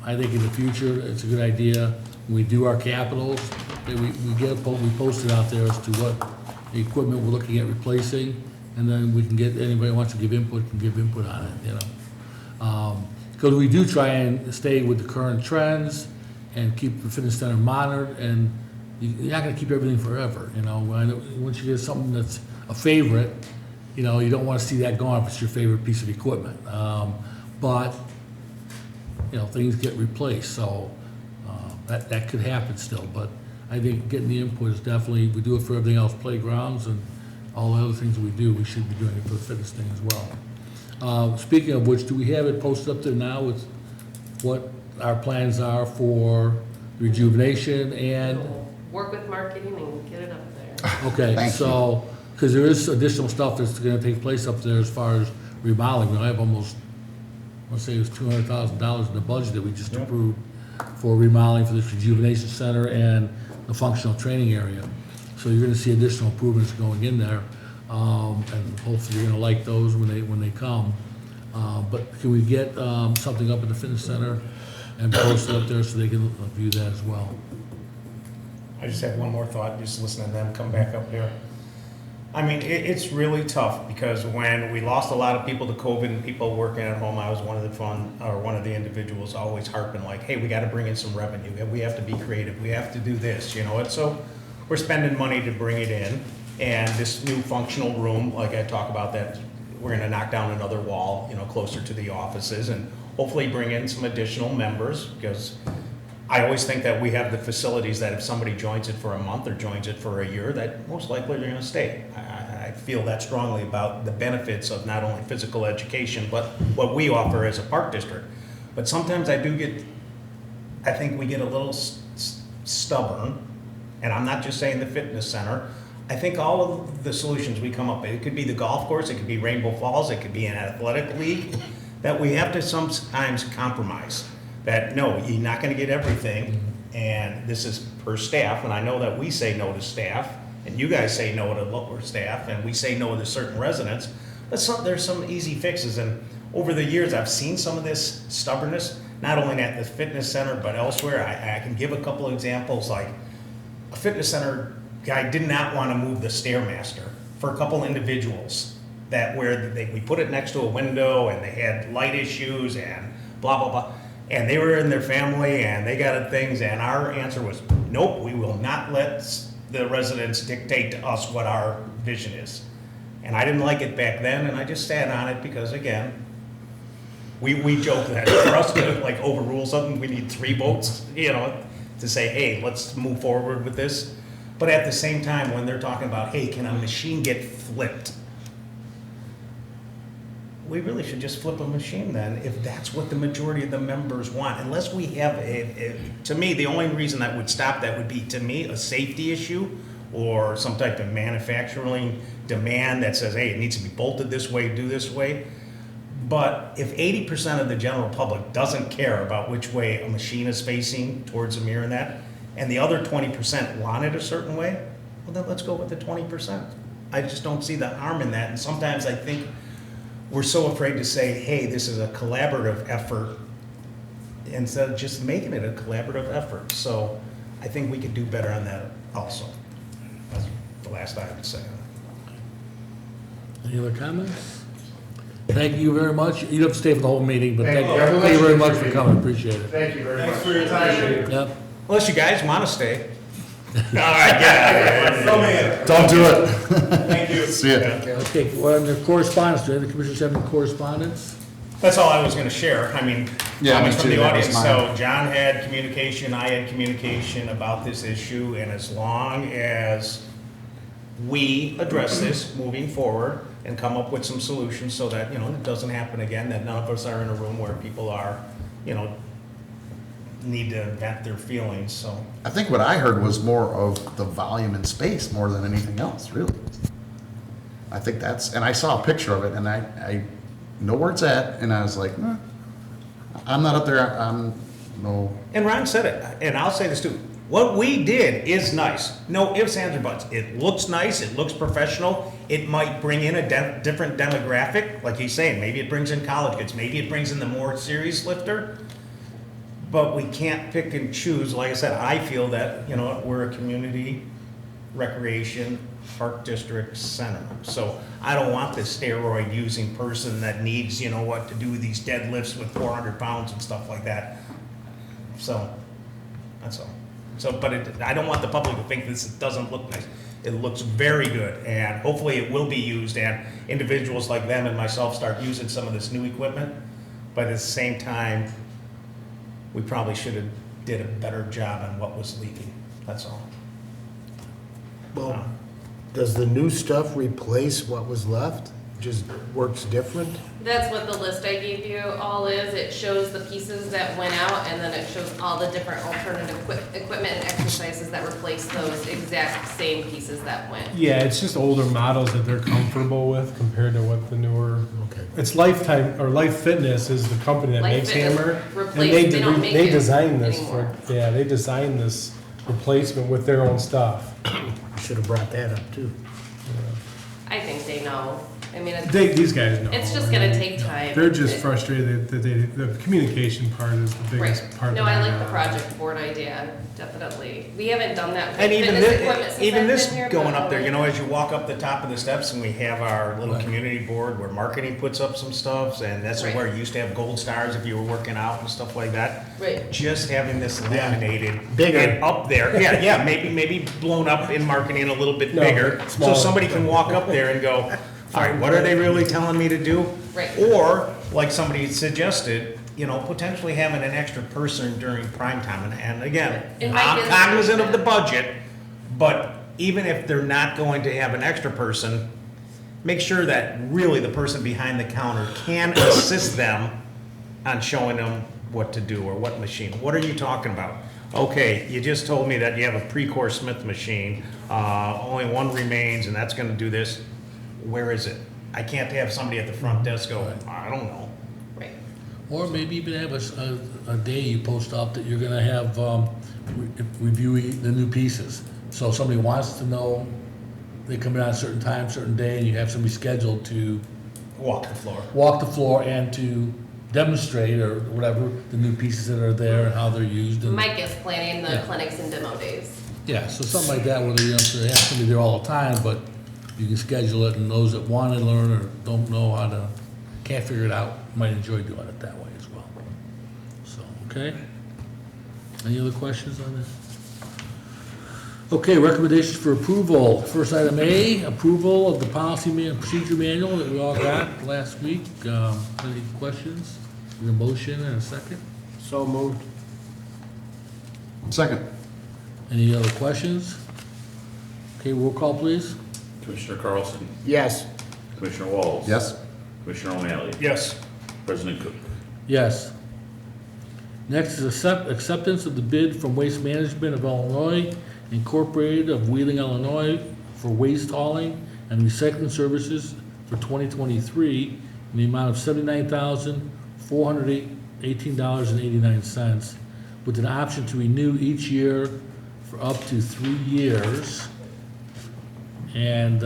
I think in the future, it's a good idea, when we do our capitals, that we post it out there as to what the equipment we're looking at replacing, and then we can get, anybody who wants to give input can give input on it, you know. Because we do try and stay with the current trends and keep the fitness center monitored, and you're not gonna keep everything forever, you know. Once you get something that's a favorite, you know, you don't wanna see that gone if it's your favorite piece of equipment. But, you know, things get replaced, so that could happen still. But I think getting the input is definitely, we do it for everything else, playgrounds and all the other things that we do, we should be doing it for the fitness thing as well. Speaking of which, do we have it posted up there now with what our plans are for rejuvenation and? Work with marketing and get it up there. Okay, Thank so, because there is additional stuff that's gonna take place up there as far as remodeling. I have almost, I want to say it was $200,000 in the budget that we just approved for remodeling for this rejuvenation center and the functional training area. So you're gonna see additional improvements going in there, and hopefully you're gonna like those when they come. But can we get something up at the fitness center and post it up there so they can view that as well? I just had one more thought, just listening to them come back up here. I mean, it's really tough, because when we lost a lot of people to COVID and people working at home, I was one of the individuals always harping like, hey, we gotta bring in some revenue, we have to be creative, we have to do this, you know. And so we're spending money to bring it in, and this new functional room, like I talk about, that we're gonna knock down another wall, you know, closer to the offices, and hopefully bring in some additional members, because I always think that we have the facilities that if somebody joins it for a month or joins it for a year, that most likely they're gonna stay. I feel that strongly about the benefits of not only physical education, but what we offer as a park district. But sometimes I think we get a little stubborn, and I'm not just saying the fitness center. I think all of the solutions we come up with, it could be the golf course, it could be Rainbow Falls, it could be an athletic league, that we have to sometimes compromise. That no, you're not gonna get everything, and this is per staff, and I know that we say no to staff, and you guys say no to lower staff, and we say no to certain residents, but there's some easy fixes, and over the years, I've seen some of this stubbornness, not only at the fitness center, but elsewhere. I can give a couple of examples, like a fitness center guy did not want to move the Stairmaster for a couple individuals that we put it next to a window and they had light issues and blah, blah, blah. And they were in their family and they got things, and our answer was, nope, we will not let the residents dictate to us what our vision is. And I didn't like it back then, and I just sat on it because, again, we joke that for us to like overrule something, we need 3 votes, to say, hey, let's move forward with this. But at the same time, when they're talking about, hey, can a machine get flipped? We really should just flip a machine then, if that's what the majority of the members want. Unless we have to me, the only reason that would stop that would be, to me, a safety issue or some type of manufacturing demand that says, hey, it needs to be bolted this way, do this way. But if 80% of the general public doesn't care about which way a machine is facing towards a mirror and that, and the other 20% want it a certain way, well, then let's go with the 20%. I just don't see the harm in that. And sometimes I think we're so afraid to say, hey, this is a collaborative effort, instead of just making it a collaborative effort. So I think we could do better on that also. That's the last I would say. Any other comments? Thank you very much. You don't have to stay for the whole meeting, but thank you Everyone very should much for contribute. coming, appreciate it. Thank you very much. Thanks for your time. Yep. Unless you guys want to stay. All right, get out of here. Don't do it. Thank you. See ya. Okay, well, under correspondence, do any of the commissioners have any correspondence? That's all I was gonna share. I mean, Yeah, comments me from too. the That was audience. mine. So John had communication, I had communication about this issue, and as long as we address this moving forward and come up with some solutions so that, it doesn't happen again, that none of us are in a room where people are, need to vent their feelings, so. I think what I heard was more of the volume and space more than anything else, really. I think and I saw a picture of it, and I know where it's at, and I was like, I'm not up there, no. And Ron said it, and I'll say this too. What we did is nice. No ifs, ands, or buts. It looks nice, it looks professional. It might bring in a different demographic, like he's saying. Maybe it brings in college kids, maybe it brings in the more serious lifter. But we can't pick and choose. Like I said, I feel that, we're a community recreation park district center. So I don't want this steroid using person that needs, to do these deadlifts with 400 pounds and stuff like that. So, that's all. So, but I don't want the public to think this doesn't look nice. It looks very good, and hopefully it will be used, and individuals like them and myself start using some of this new equipment. But at the same time, we probably should have did a better job on what was leaking. That's all. Well, does the new stuff replace what was left? Just works different? That's what the list I gave you all is. It shows the pieces that went out, and then it shows all the different alternative equipment and exercises that replace those exact same pieces that went. Yeah, it's just older models that they're comfortable with compared to what the newer. Okay. It's Lifetime, or Life Fitness is the company that Life makes Fitness Hammer. replaced- they don't make They it designed this anymore. they designed this replacement with their own stuff. You should have brought that up too. I think they know. I mean, These guys know. it's just gonna take time. They're just It- frustrated that the communication part is the Right. biggest part. No, that I they like the got. project board idea, definitely. We haven't done that with And even fitness equipment since even I've this been here, going but up there, I'll as you walk up the top of the steps, and we have our little Right. community board where marketing puts up some stuff, and that's Right. where you used to have gold stars if you were working out and stuff like that. Right. Just having this laminated Bigger. and up there, yeah, maybe blown up in marketing a little bit No, bigger, so smaller. somebody can walk up there and go, all right, what are they really telling me to do? Right. Or, like somebody suggested, potentially having an extra person during prime time. And again, In my I'm business, cognizant of the yeah. budget, but even if they're not going to have an extra person, make sure that really the person behind the counter can assist them on showing them what to do or what machine. What are you talking about? Okay, you just told me that you have a Precor Smith machine, only one remains and that's gonna do this. Where is it? I can't have somebody at the front desk go, I don't know. Right. Or maybe even have a day you post up that you're gonna have, review the new pieces. So if somebody wants to know, they come in on a certain time, certain day, and you have somebody scheduled to Walk the floor. walk the floor and to demonstrate or whatever, the new pieces that are there and how they're used. And Mike is planning the Yeah. clinics and demo days. yeah, so something like that, where they don't have to have somebody there all the time, but you can schedule it, and those that want to learn or don't know how to, can't figure it out, might enjoy doing it that way as well. So, okay? Any other questions on this? Okay, recommendations for approval. First item A, approval of the policy and procedure manual that we all got last week. Any questions? Need a motion and a second? So moved. Second. Any other questions? Okay, roll call, please. Commissioner Carlson, Yes. Commissioner Walls. Yes? Commissioner O'Malley, Yes. President Cook. Yes. Next is acceptance of the bid from Waste Management of Illinois Incorporated of Wheeling, Illinois for waste hauling and recycling services for 2023 in the amount of $79,418.89 with an option to renew each year for up to 3 years. And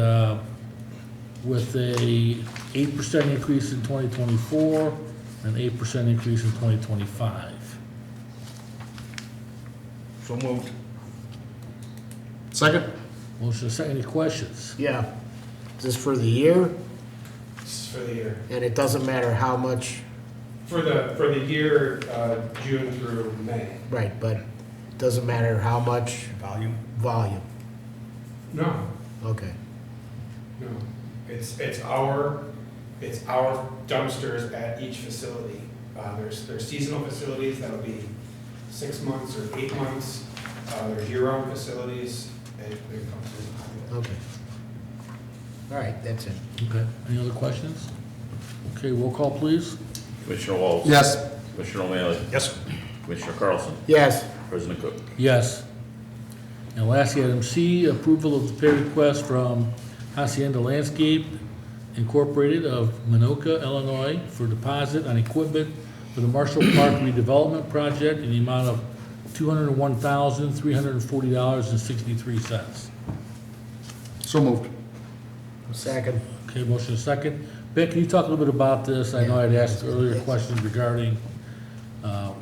with a 8% increase in 2024 and 8% increase in 2025. So moved. Second? Motion is second, any questions? Yeah. Is this for the year? This is for the year. And it doesn't matter how much, For the year, June through May. right, but it doesn't matter how much Volume. volume? No, Okay. no. It's our dumpsters at each facility. There's seasonal facilities that'll be 6 months or 8 months. There's year-round facilities. It encompasses. Okay. All right, that's it. Okay, any other questions? Okay, roll call, please. Commissioner Walls. Yes. Commissioner O'Malley, Yes. Commissioner Carlson, Yes. President Cook. Yes. And lastly, item C, approval of the pay request from Hacienda Landscape Incorporated of Minoka, Illinois for deposit on equipment for the Marshall Park redevelopment project in the amount of $201,340.63. So moved. Second. Okay, motion is second. Ben, can you talk a little bit about this? I know I'd asked earlier questions regarding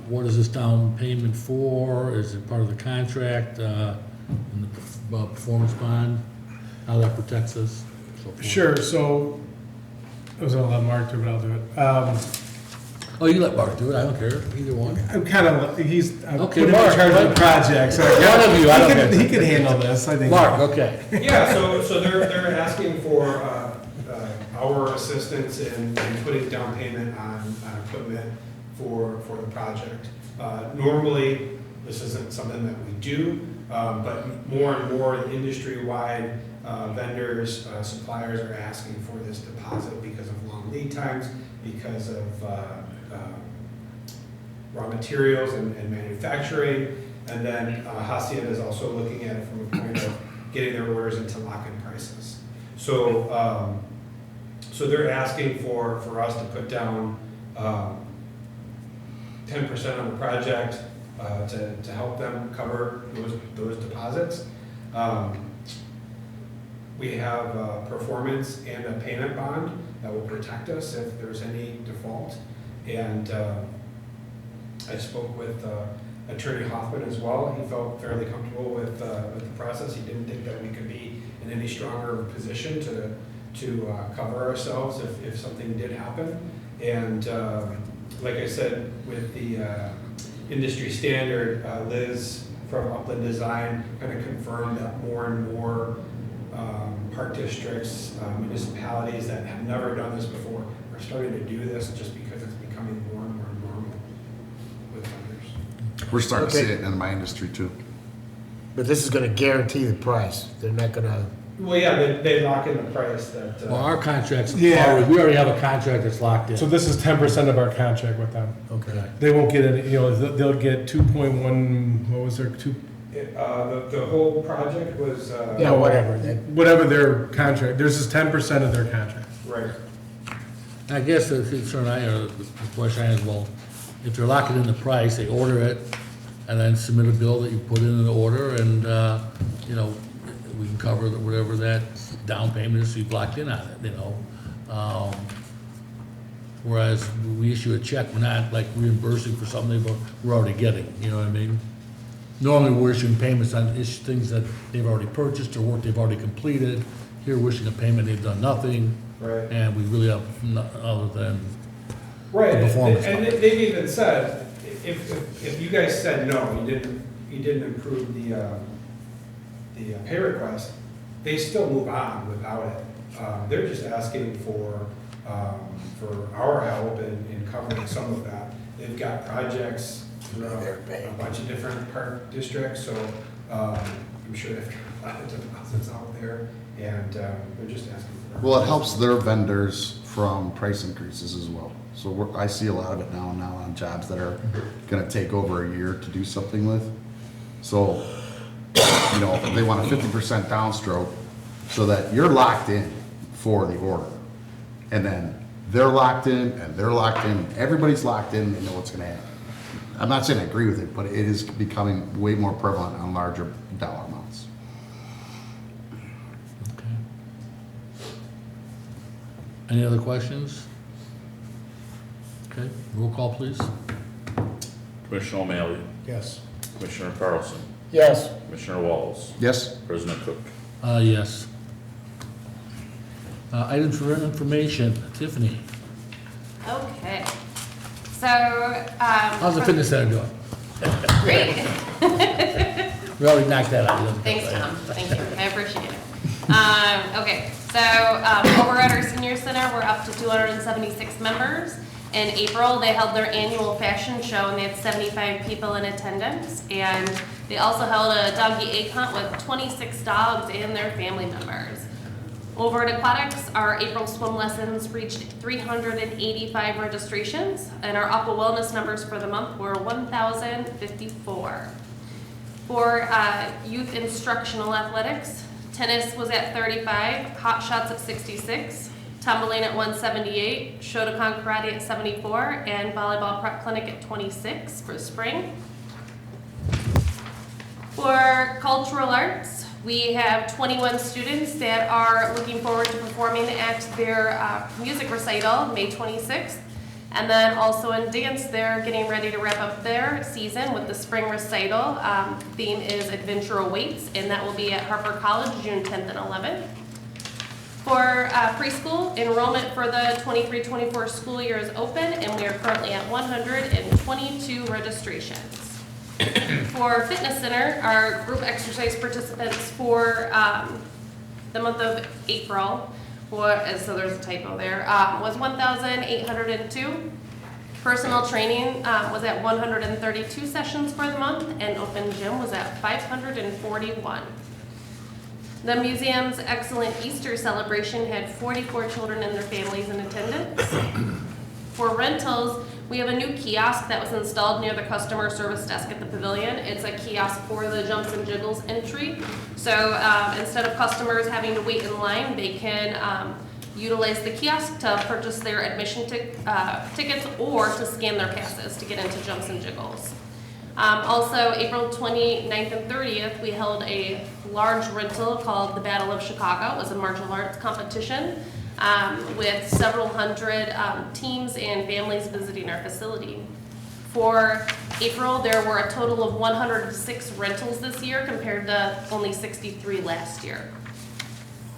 what is this down payment for? Is it part of the contract, and the performance bond? How that protects us? so forth. Sure, so, I was gonna let Mark do it, but I'll do it. Oh, you let Mark do it, I don't care, either one. I'm kind of, I Okay, put him in Mark, charge of the what? project, so. One of you, I don't care. He could handle this, I think. Mark, okay. Yeah, so they're asking for our assistance in putting down payment on equipment for the project. Normally, this isn't something that we do, but more and more industry-wide vendors, suppliers are asking for this deposit because of long lead times, because of raw materials and manufacturing. And then Hacienda is also looking at it from a point of getting their orders into lock-in prices. So, so they're asking for us to put down 10% on the project to help them cover those deposits. We have a performance and a payment bond that will protect us if there's any default. And I spoke with Attorney Hoffman as well. He felt fairly comfortable with the process. He didn't think that we could be in any stronger position to cover ourselves if something did happen. And like I said, with the industry standard, Liz from Upland Design kind of confirmed that more and more park districts, municipalities that have never done this before are starting to do this just because it's becoming more and more normal with vendors. We're starting to see Okay. it in my industry too. But this is gonna guarantee the price. They're not gonna, Well, yeah, they lock in the price that. Well, our contract's Yeah. already, we already have a contract that's locked in. So this is 10% of our contract with them. Okay. They won't get any, they'll get 2.1, what was their two? The whole project was. yeah, whatever. Whatever their contract, there's just 10% of their contract. Right. I guess the concern the question I had, well, if they're locking in the price, they order it, and then submit a bill that you put in an order, and, you know, we can cover whatever that down payment is, so you've locked in on it, you know? Whereas we issue a check, we're not like reimbursing for something we're already getting, you know what I mean? Normally, we're issuing payments on things that they've already purchased or work they've already completed. Here, we're issuing a payment, they've done nothing, Right. and we really have other than Right, the performance and bond. they've even said, if you guys said no, you didn't approve the pay request, they still move on without it. They're just asking for our help in covering some of that. They've got projects throughout a bunch of different park districts, so I'm sure they've got a lot of deposits out there, and they're just asking for. Well, it helps their vendors from price increases as well. So I see a lot of it now on jobs that are gonna take over a year to do something with. So, you know, they want a 50% downstroke so that you're locked in for the order. And then they're locked in and they're locked in, everybody's locked in, they know what's gonna happen. I'm not saying I agree with it, but it is becoming way more prevalent on larger dollar amounts. Okay. Any other questions? Okay, roll call, please. Commissioner O'Malley, Yes. Commissioner Carlson, Yes. Commissioner Walls, Yes? President Cook. Yes. Items for information, Tiffany, Okay. So, how's the fitness center doing? great. We already knocked that out. Thanks, Tom. Thank you. I appreciate it. Okay, so over at our senior center, we're up to 276 members. In April, they held their annual fashion show, and they had 75 people in attendance. And they also held a doggy egg hunt with 26 dogs and their family members. Over at Aquatics, our April swim lessons reached 385 registrations, and our Aqua Wellness numbers for the month were 1,054. For youth instructional athletics, tennis was at 35, hot shots at 66, tumbling at 178, Shotokan karate at 74, and volleyball prep clinic at 26 for spring. For cultural arts, we have 21 students that are looking forward to performing at their music recital May 26th. And then also in dance, they're getting ready to wrap up their season with the spring recital. Theme is Adventure Awaits, and that will be at Harper College June 10th and 11th. For preschool, enrollment for the 23-24 school year is open, and we are currently at 122 registrations. For Fitness Center, our group exercise participants for the month of April, so there's a typo there, was 1,802. Personal training was at 132 sessions for the month, and open gym was at 541. The museum's excellent Easter celebration had 44 children and their families in attendance. For rentals, we have a new kiosk that was installed near the customer service desk at the pavilion. It's a kiosk for the Jumps and Jiggles entry. So instead of customers having to wait in line, they can utilize the kiosk to purchase their admission tickets or to scan their passes to get into Jumps and Jiggles. Also, April 29th and 30th, we held a large rental called the Battle of Chicago. It was a martial arts competition with several hundred teams and families visiting our facility. For April, there were a total of 106 rentals this year compared to only 63 last year.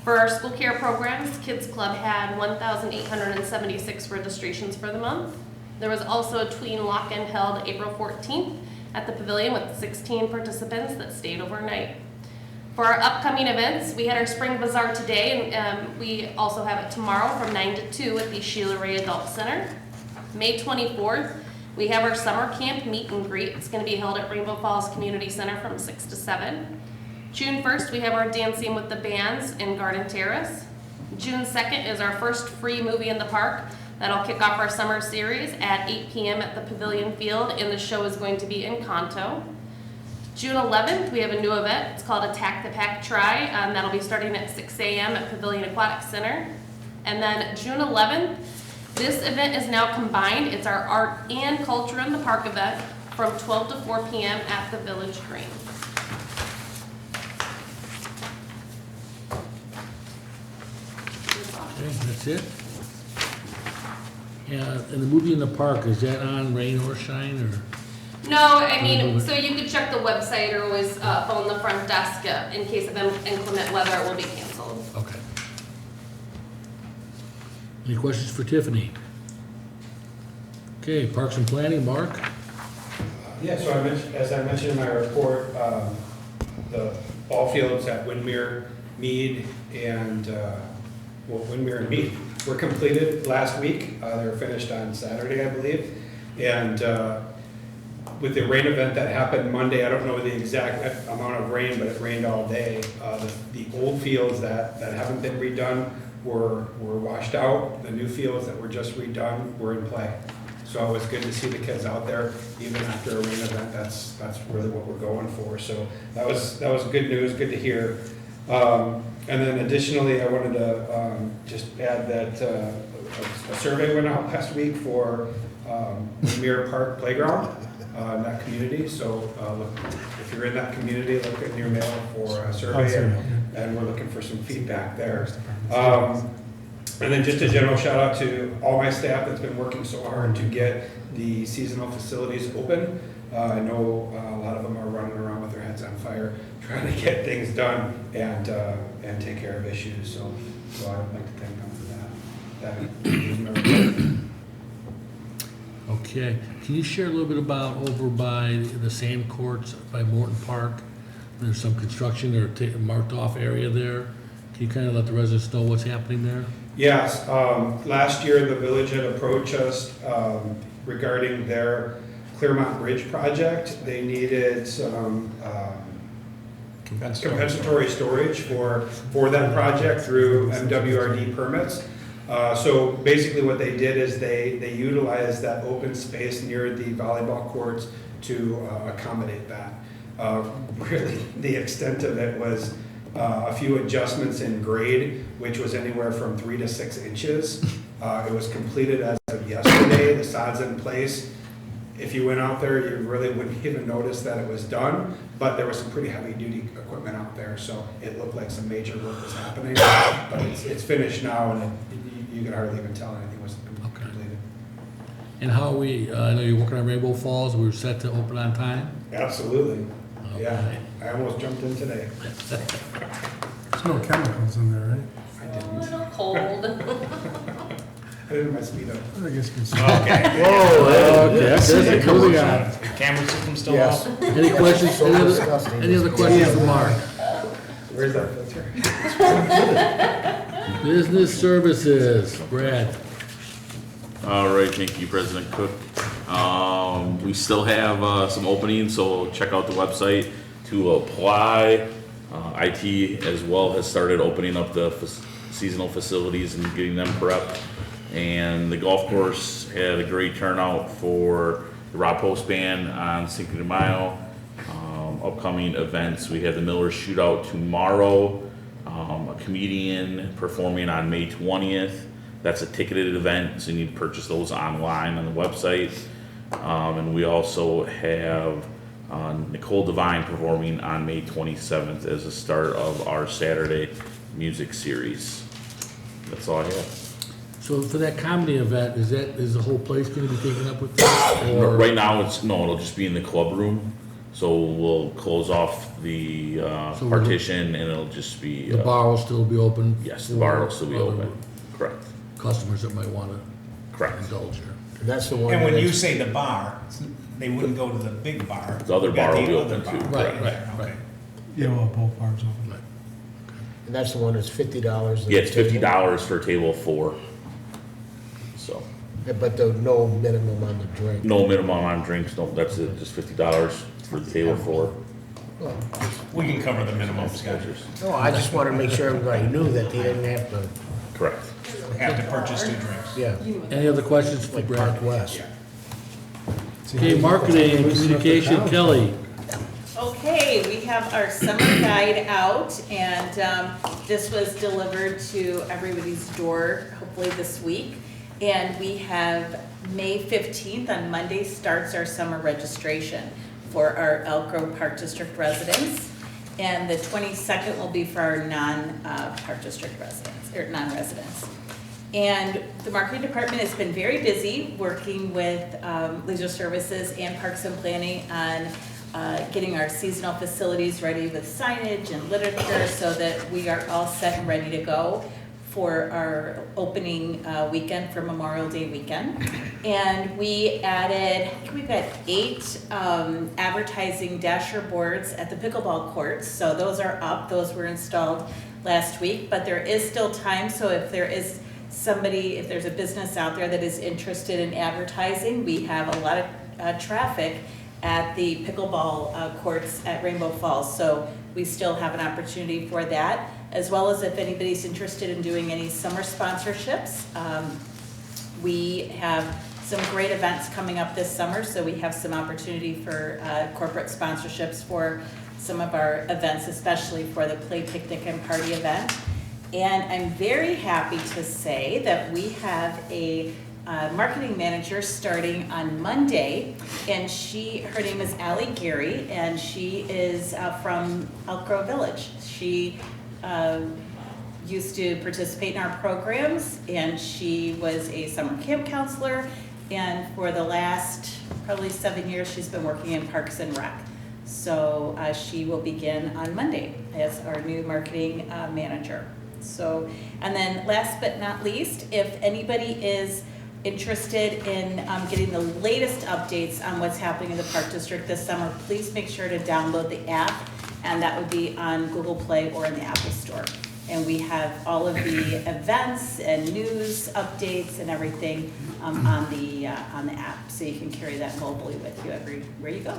For our school care programs, Kids Club had 1,876 registrations for the month. There was also a tween lock-in held April 14th at the pavilion with 16 participants that stayed overnight. For our upcoming events, we had our Spring Bazaar today, and we also have it tomorrow from 9 to 2 at the Sheila Ray Adult Center. May 24th, we have our summer camp meet and greet. It's going to be held at Rainbow Falls Community Center from 6 to 7. June 1st, we have our Dancing with the Bands in Garden Terrace. June 2nd is our first free movie in the park. That'll kick off our summer series at 8 p.m. at the Pavilion Field, and the show is going to be Encanto. June 11th, we have a new event. It's called Attack the Pack Try. That'll be starting at 6 a.m. at Pavilion Aquatic Center. And then June 11th This event is now combined. It's our art and culture in the park event from 12 to 4 p.m. at the Village Green. Okay, that's it? Yeah, and the movie in the park, is that on rain or shine, or? No, I mean, so you could check the website or always phone the front desk in case of inclement weather, it will be canceled. Okay. Any questions for Tiffany? Okay, Parks and Planning, Mark? Yeah, so as I mentioned in my report, the ball fields at Windmere, Mead, and, Windmere and Mead were completed last week. They were finished on Saturday, I believe. And with the rain event that happened Monday, I don't know the exact amount of rain, but it rained all day. The old fields that haven't been redone were washed out. The new fields that were just redone were in play. So it was good to see the kids out there, even after a rain event. That's really what we're going for. So that was good news, good to hear. And then additionally, I wanted to just add that a survey went out last week for the Mirror Park Playground in that community. So look, if you're in that community, look in your mail for a survey, and we're looking for some feedback there. And then just a general shout out to all my staff that's been working so hard to get the seasonal facilities open. I know a lot of them are running around with their heads on fire, trying to get things done and take care of issues. So I'd like to thank them for that. Okay, can you share a little bit about over by the sand courts by Morton Park? There's some construction or marked off area there. Can you kind of let the residents know what's happening there? Yes, last year the village had approached us regarding their Clearmont Bridge project. They needed some compensatory storage for that project through MWRD permits. So basically what they did is they utilized that open space near the volleyball courts to accommodate that. Really, the extent of it was a few adjustments in grade, which was anywhere from 3 to 6 inches. It was completed as of yesterday. The sod's in place. If you went out there, you really wouldn't even notice that it was done, but there was some pretty heavy-duty equipment out there, so it looked like some major work was happening. But it's finished now, and you can hardly even tell anything was completed. And how are we, I know you're working on Rainbow Falls, we're set to open on time? Absolutely. Okay. Yeah, I almost jumped in today. There's no chemicals in there, right? I A didn't. little cold. I didn't my speed up. I guess you can see. Okay. Whoa, okay, that's it, moving on. Camera system still Yes. off? Any questions, any other questions for Mark? Where's that filter? Business Services, Brad. All right, thank you, President Cook. We still have some openings, so check out the website to apply. IT as well has started opening up the seasonal facilities and getting them prepped. And the golf course had a great turnout for the Rob Post Band on Cinco de Mayo. Upcoming events, we have the Miller Shootout tomorrow, a comedian performing on May 20th. That's a ticketed event, so you need to purchase those online on the website. And we also have Nicole Devine performing on May 27th as the start of our Saturday music series. That's all I have. So for that comedy event, is the whole place gonna be taken up with that? Or Right now, it'll just be in the club room. So we'll close off the So partition and it'll just be. the bar will still be open? Yes, the bar will still be for open. Correct. Customers that might wanna Correct. indulge here. And that's the one. And when that you is- say the bar, they wouldn't go to the big bar. The other You got bar will the be other open bar too. Right, there, right, okay. right. Yeah, well, both bars open. And that's the one that's $50. Yeah, it's $50 for a table of 4. So, But the no minimum on the drink. no minimum on drinks, no, that's it, just $50 for the table of 4. Well, We can cover the minimums, guys. no, I just wanted to make sure everybody knew that they didn't have to, Correct. Have to purchase 2 drinks. yeah, Any other questions for like Brad? Park West. Okay, marketing and communication, Kelly. Okay, we have our summer guide out, and this was delivered to everybody's door hopefully this week. And we have May 15th, on Monday, starts our summer registration for our Elk Grove Park District residents. And the 22nd will be for our non-Park District residents, or non-residents. And the marketing department has been very busy working with Leisure Services and Parks and Planning on getting our seasonal facilities ready with signage and literature so that we are all set and ready to go for our opening weekend for Memorial Day weekend. And we added, I think we've got 8 advertising dasher boards at the pickleball courts. So those are up, those were installed last week, but there is still time. So if there is somebody, if there's a business out there that is interested in advertising, we have a lot of traffic at the pickleball courts at Rainbow Falls. So we still have an opportunity for that, as well as if anybody's interested in doing any summer sponsorships. We have some great events coming up this summer, so we have some opportunity for corporate sponsorships for some of our events, especially for the Play Picnic and Party event. And I'm very happy to say that we have a marketing manager starting on Monday, and her name is Allie Gary, and she is from Elk Grove Village. She used to participate in our programs, and she was a summer camp counselor, and for the last probably 7 years, she's been working in Parks and Rec. So she will begin on Monday as our new marketing manager. So, and then last but not least, if anybody is interested in getting the latest updates on what's happening in the Park District this summer, please make sure to download the app, and that would be on Google Play or in the Apple Store. And we have all of the events and news updates and everything on the app, so you can carry that mobily with you everywhere you go.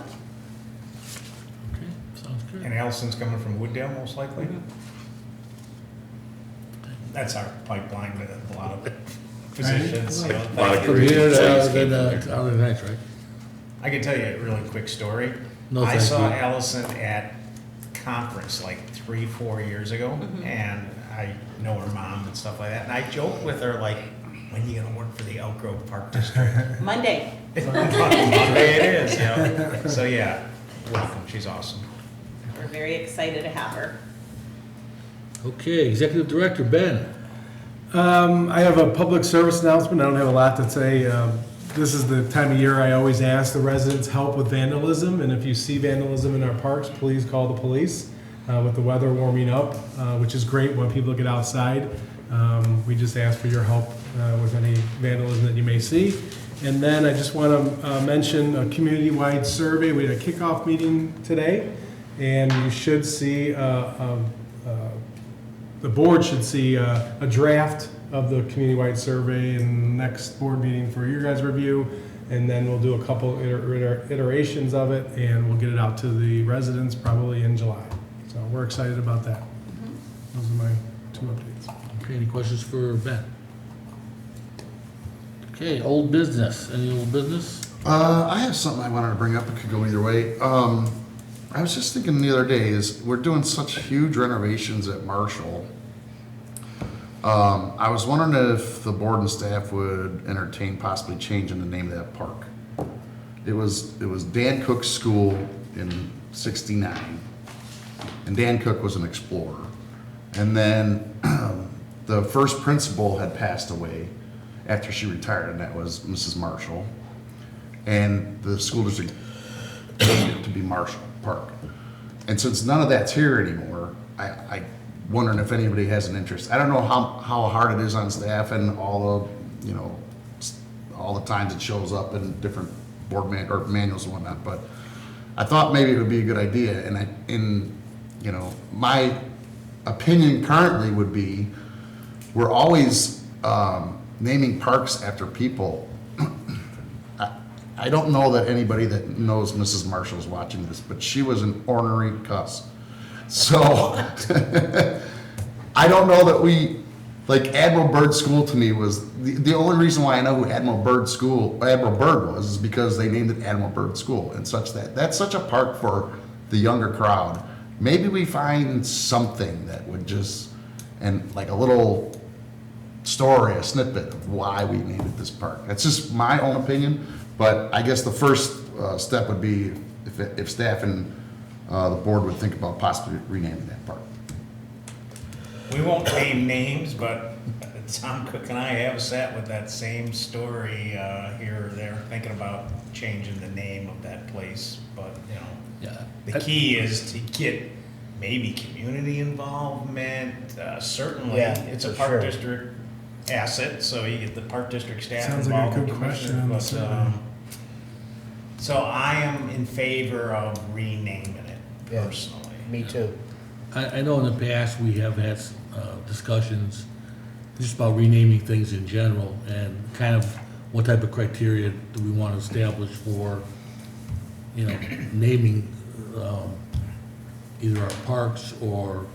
Okay, sounds good. And Allison's coming from Wooddale, most likely? That's our pipeline with a lot of positions, you know. Lot of From here Landscape. to out of the night, right? I can tell you a really quick story. No, I thank saw you. Allison at conference like 3-4 years ago, and I know her mom and stuff like that. And I joked with her like, when are you gonna work for the Elk Grove Park District? Monday. Monday it is, you know. So yeah, welcome, she's awesome. We're very excited to have her. Okay, Executive Director, Ben. I have a public service announcement. I don't have a lot to say. This is the time of year I always ask the residents help with vandalism, and if you see vandalism in our parks, please call the police. With the weather warming up, which is great when people get outside, we just ask for your help with any vandalism that you may see. And then I just want to mention a community-wide survey. We had a kickoff meeting today, and you should see the board should see a draft of the community-wide survey in the next board meeting for your guys' review, and then we'll do a couple iterations of it, and we'll get it out to the residents probably in July. So we're excited about that. Those are my 2 updates. Okay, any questions for Ben? Okay, old business. Any old business? I have something I wanted to bring up. It could go either way. I was just thinking the other day is we're doing such huge renovations at Marshall. I was wondering if the board and staff would entertain possibly changing the name of that park. It was Dan Cook's school in '69, and Dan Cook was an explorer. And then the first principal had passed away after she retired, and that was Mrs. Marshall. And the school district named it to be Marshall Park. And since none of that's here anymore, I wondering if anybody has an interest. I don't know how hard it is on staff and all the times it shows up in different board manuals and whatnot, but I thought maybe it would be a good idea. And my opinion currently would be we're always naming parks after people. I don't know that anybody that knows Mrs. Marshall is watching this, but she was an ornery cuss. So I don't know that like Admiral Byrd School to me was, the only reason why I know who Admiral Byrd was is because they named it Admiral Byrd School and such that's such a park for the younger crowd. Maybe we find something that would just, and like a little story, a snippet of why we named it this park. That's just my own opinion, but I guess the first step would be if staff and the board would think about possibly renaming that park. We won't name names, but Tom Cook and I have sat with that same story here or there, thinking about changing the name of that place. But, Yeah. the key is to get maybe community involvement. Certainly, Yeah, it's a for park sure. district asset, so you get the park district staff Sounds like a involved. good and question on the commissioners, survey. so I am in favor of renaming it Yeah. personally. Me too. I know in the past, we have had discussions just about renaming things in general, and kind of what type of criteria do we want to establish for, naming either our parks or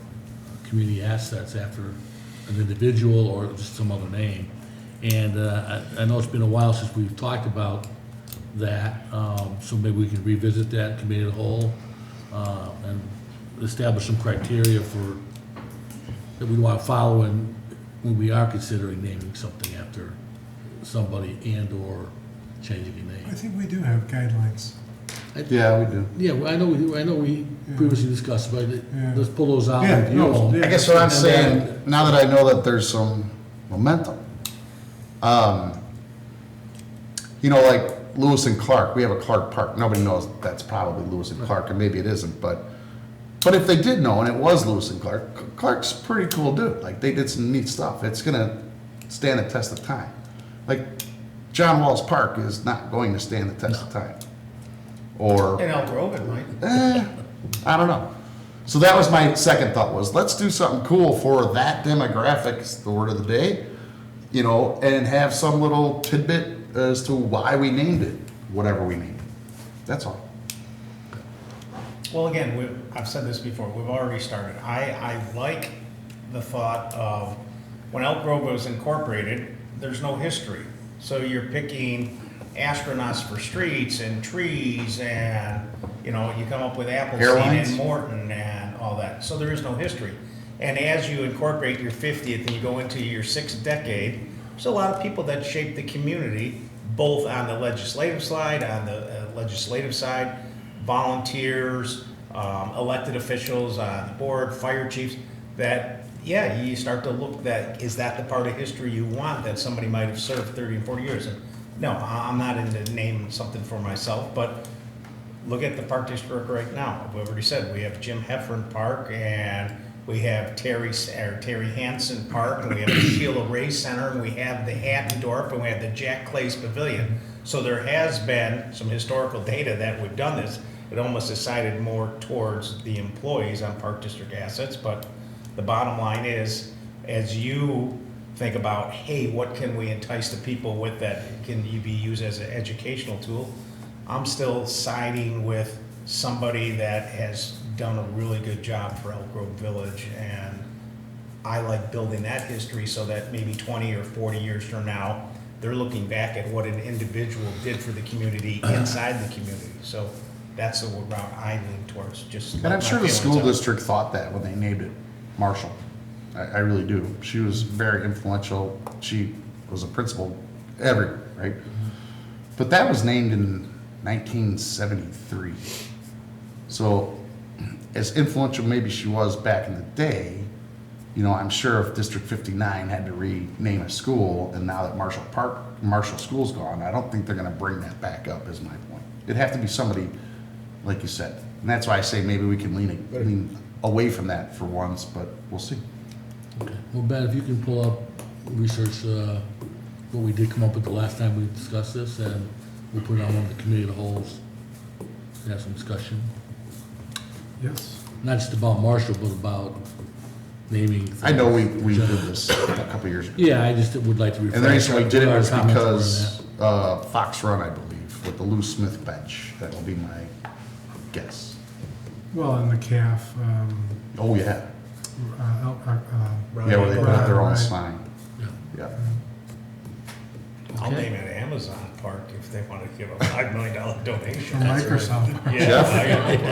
community assets after an individual or just some other name. And I know it's been a while since we've talked about that, so maybe we can revisit that committee of the whole, and establish some criteria for, that we want to follow when we are considering naming something after somebody and/or changing a I name. think we do have guidelines. Yeah, we do. Yeah, well, I know we previously discussed, but Yeah. let's pull those out Yeah, and review no, them. yeah. I guess what I'm And saying, then- now that I know that there's some momentum, like Lewis and Clark, we have a Clark Park. Nobody knows that's probably Lewis and Clark, and maybe it isn't, but if they did know and it was Lewis and Clark, Clark's a pretty cool dude. Like, they did some neat stuff. It's gonna stand the test of time. Like, John Walls Park is not going to stand the test of time. Or, And Elk Grove, it might. I don't know. So that was my second thought, was let's do something cool for that demographic, is the word of the day, and have some little tidbit as to why we named it, whatever we named it. That's all. Well, again, I've said this before, we've already started. I like the thought of, when Elk Grove was incorporated, there's no history. So you're picking astronauts for streets and trees and, you come up with Appleseed Airlines? and Morton and all that. So there is no history. And as you incorporate your 50th and you go into your 6th decade, there's a lot of people that shape the community, both on the legislative side, volunteers, elected officials on the board, fire chiefs, that, you start to look is that the part of history you want, that somebody might have served 30 and 40 years? And no, I'm not into naming something for myself, but look at the park district right now. I've already said, we have Jim Heffern Park, and we have Terry Hansen Park, and we have the Sheila Ray Center, and we have the Hattendorf, and we have the Jack Clays Pavilion. So there has been some historical data that we've done this. It almost decided more towards the employees on park district assets, but the bottom line is, as you think about, hey, what can we entice the people with that can you be used as an educational tool? I'm still siding with somebody that has done a really good job for Elk Grove Village, and I like building that history so that maybe 20 or 40 years from now, they're looking back at what an individual did for the community inside the community. So that's the route I lean towards, just. And I'm sure the school district thought that when they named it Marshall. I really do. She was very influential. She was a principal everywhere, right? But that was named in 1973. So as influential maybe she was back in the day, I'm sure if District 59 had to rename a school, and now that Marshall School's gone, I don't think they're gonna bring that back up, is my point. It'd have to be somebody, like you said. And that's why I say maybe we can lean away from that for once, but we'll see. Okay. Well, Ben, if you can pull up, research what we did come up with the last time we discussed this, and we'll put it on one of the committee of the wholes, and have some discussion. Yes. Not just about Marshall, but about naming. I know we things. did this a couple years ago. Yeah, I just would like to refresh. And the reason we did it what our was comments were on because Fox Run, I believe, with the Lou Smith bench. That will be my guess. Well, and the CAF, Oh, yeah. right. Yeah, where they put up their own Right. sign. Yeah. Yeah. I'll Okay. name it Amazon Park if they want to give a $5 million donation. Or Microsoft. Yeah,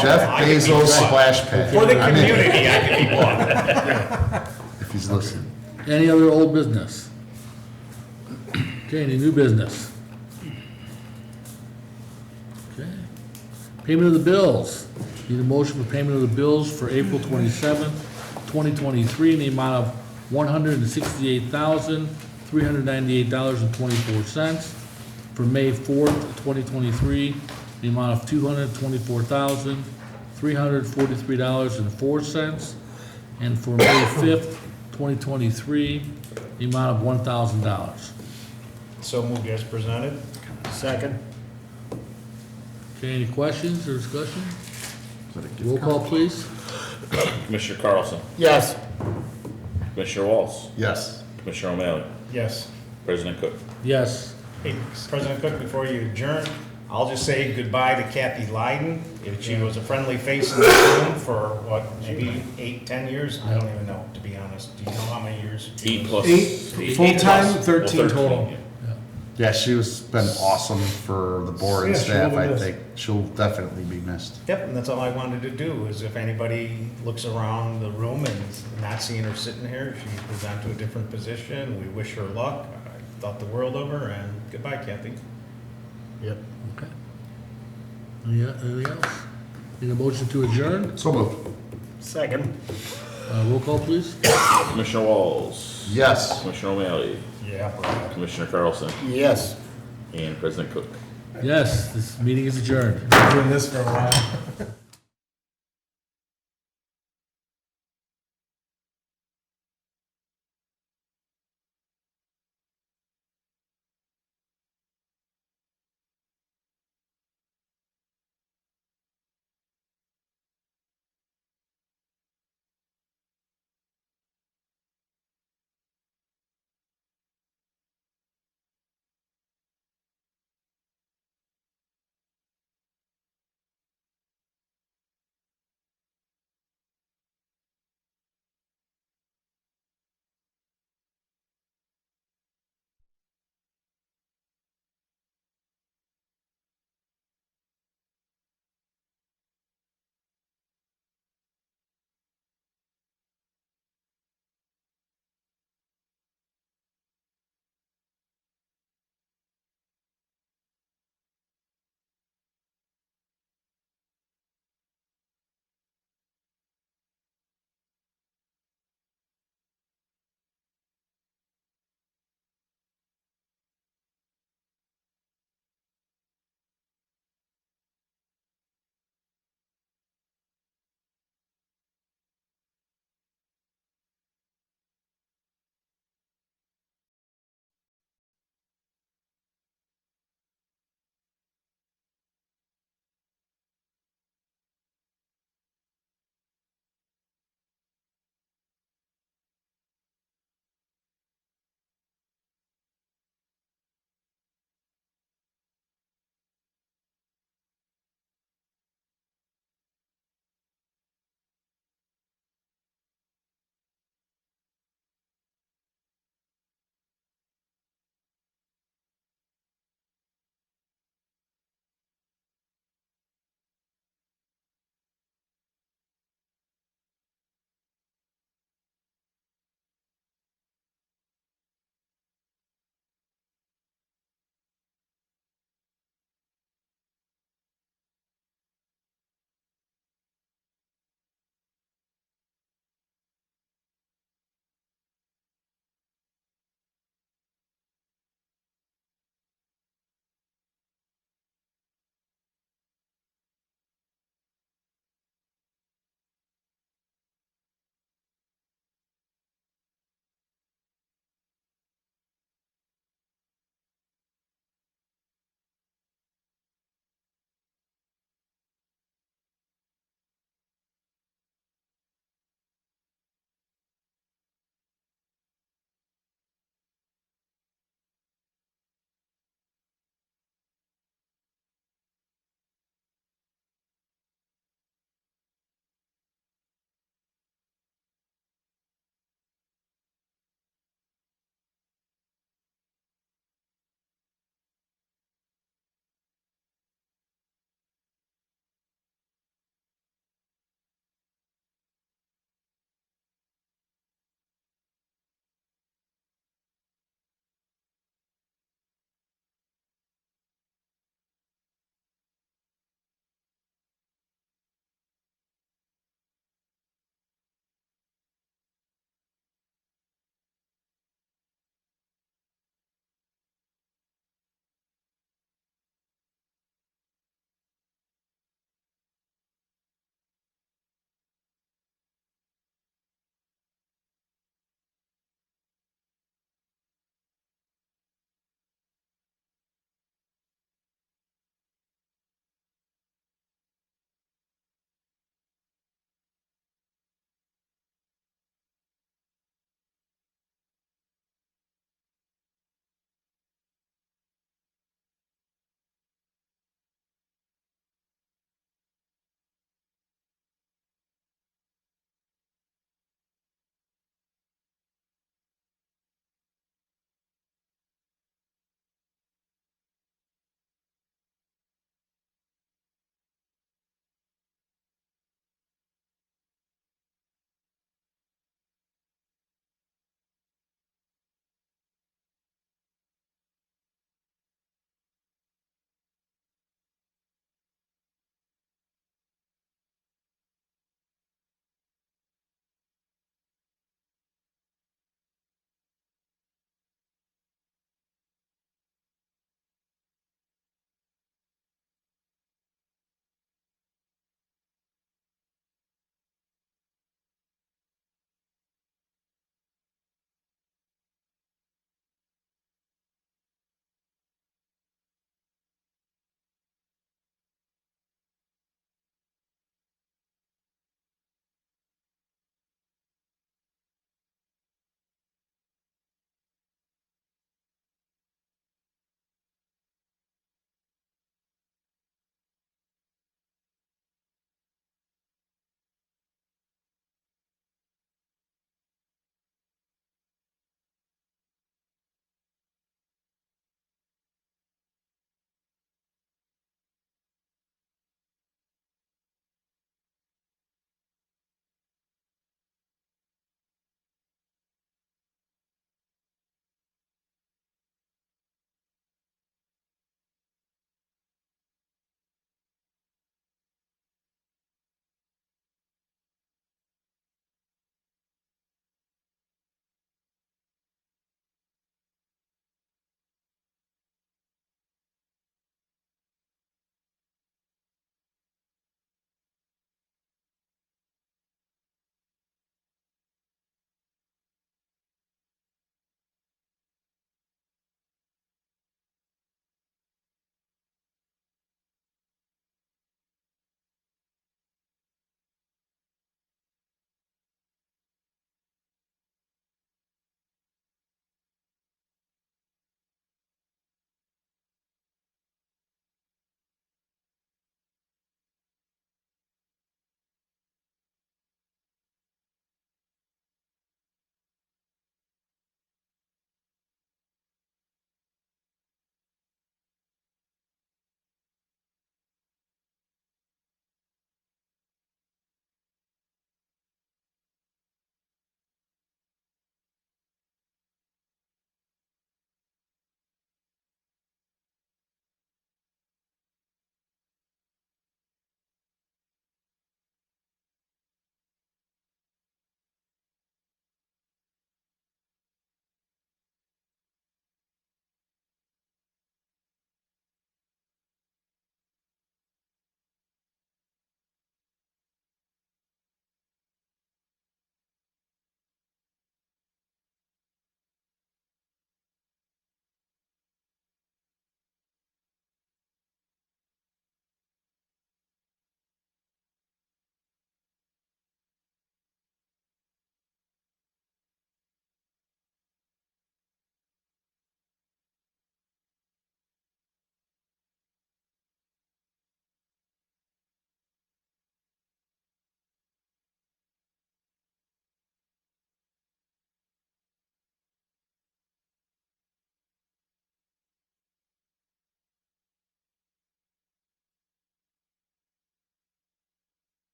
Jeff I can be Bezos bought. splash pad. For the I'm in. community, I can be bought. If he's listening. Any other old business? Okay, any new business? Okay. Payment of the bills. Need a motion for payment of the bills for April 27th, 2023 in the amount of $168,398.24. For May 4th, 2023, the amount of $224,343.04. And for May 5th, 2023, the amount of $1,000. So moved as presented. Second. Okay, any questions or discussion? Roll call, please. Commissioner Carlson, Yes. Commissioner Walls, Yes. Commissioner O'Malley, Yes. President Cook. Yes. Hey, President Cook, before you adjourn, I'll just say goodbye to Kathy Lyden. She was a friendly face in this room for, what, maybe 8, 10 years? I don't even know, to be honest. Do you know how many years? 8 plus. 8 full-time, plus. 13 Well, total. yeah. Yeah, she was been awesome for the board and Yeah, she'll staff. be I missed. think she'll definitely be missed. Yep, and that's all I wanted to do, is if anybody looks around the room and not seeing her sitting here, she moves on to a different position. We wish her luck. I thought the world of her, and goodbye, Kathy. Yep. Okay. Anything else? Need a motion to adjourn? So moved. Second. Roll call, please. Commissioner Walls, Yes. Commissioner O'Malley, Yeah, Brad. Commissioner Carlson, Yes. and President Cook. Yes, this meeting is adjourned. Been doing this for a while.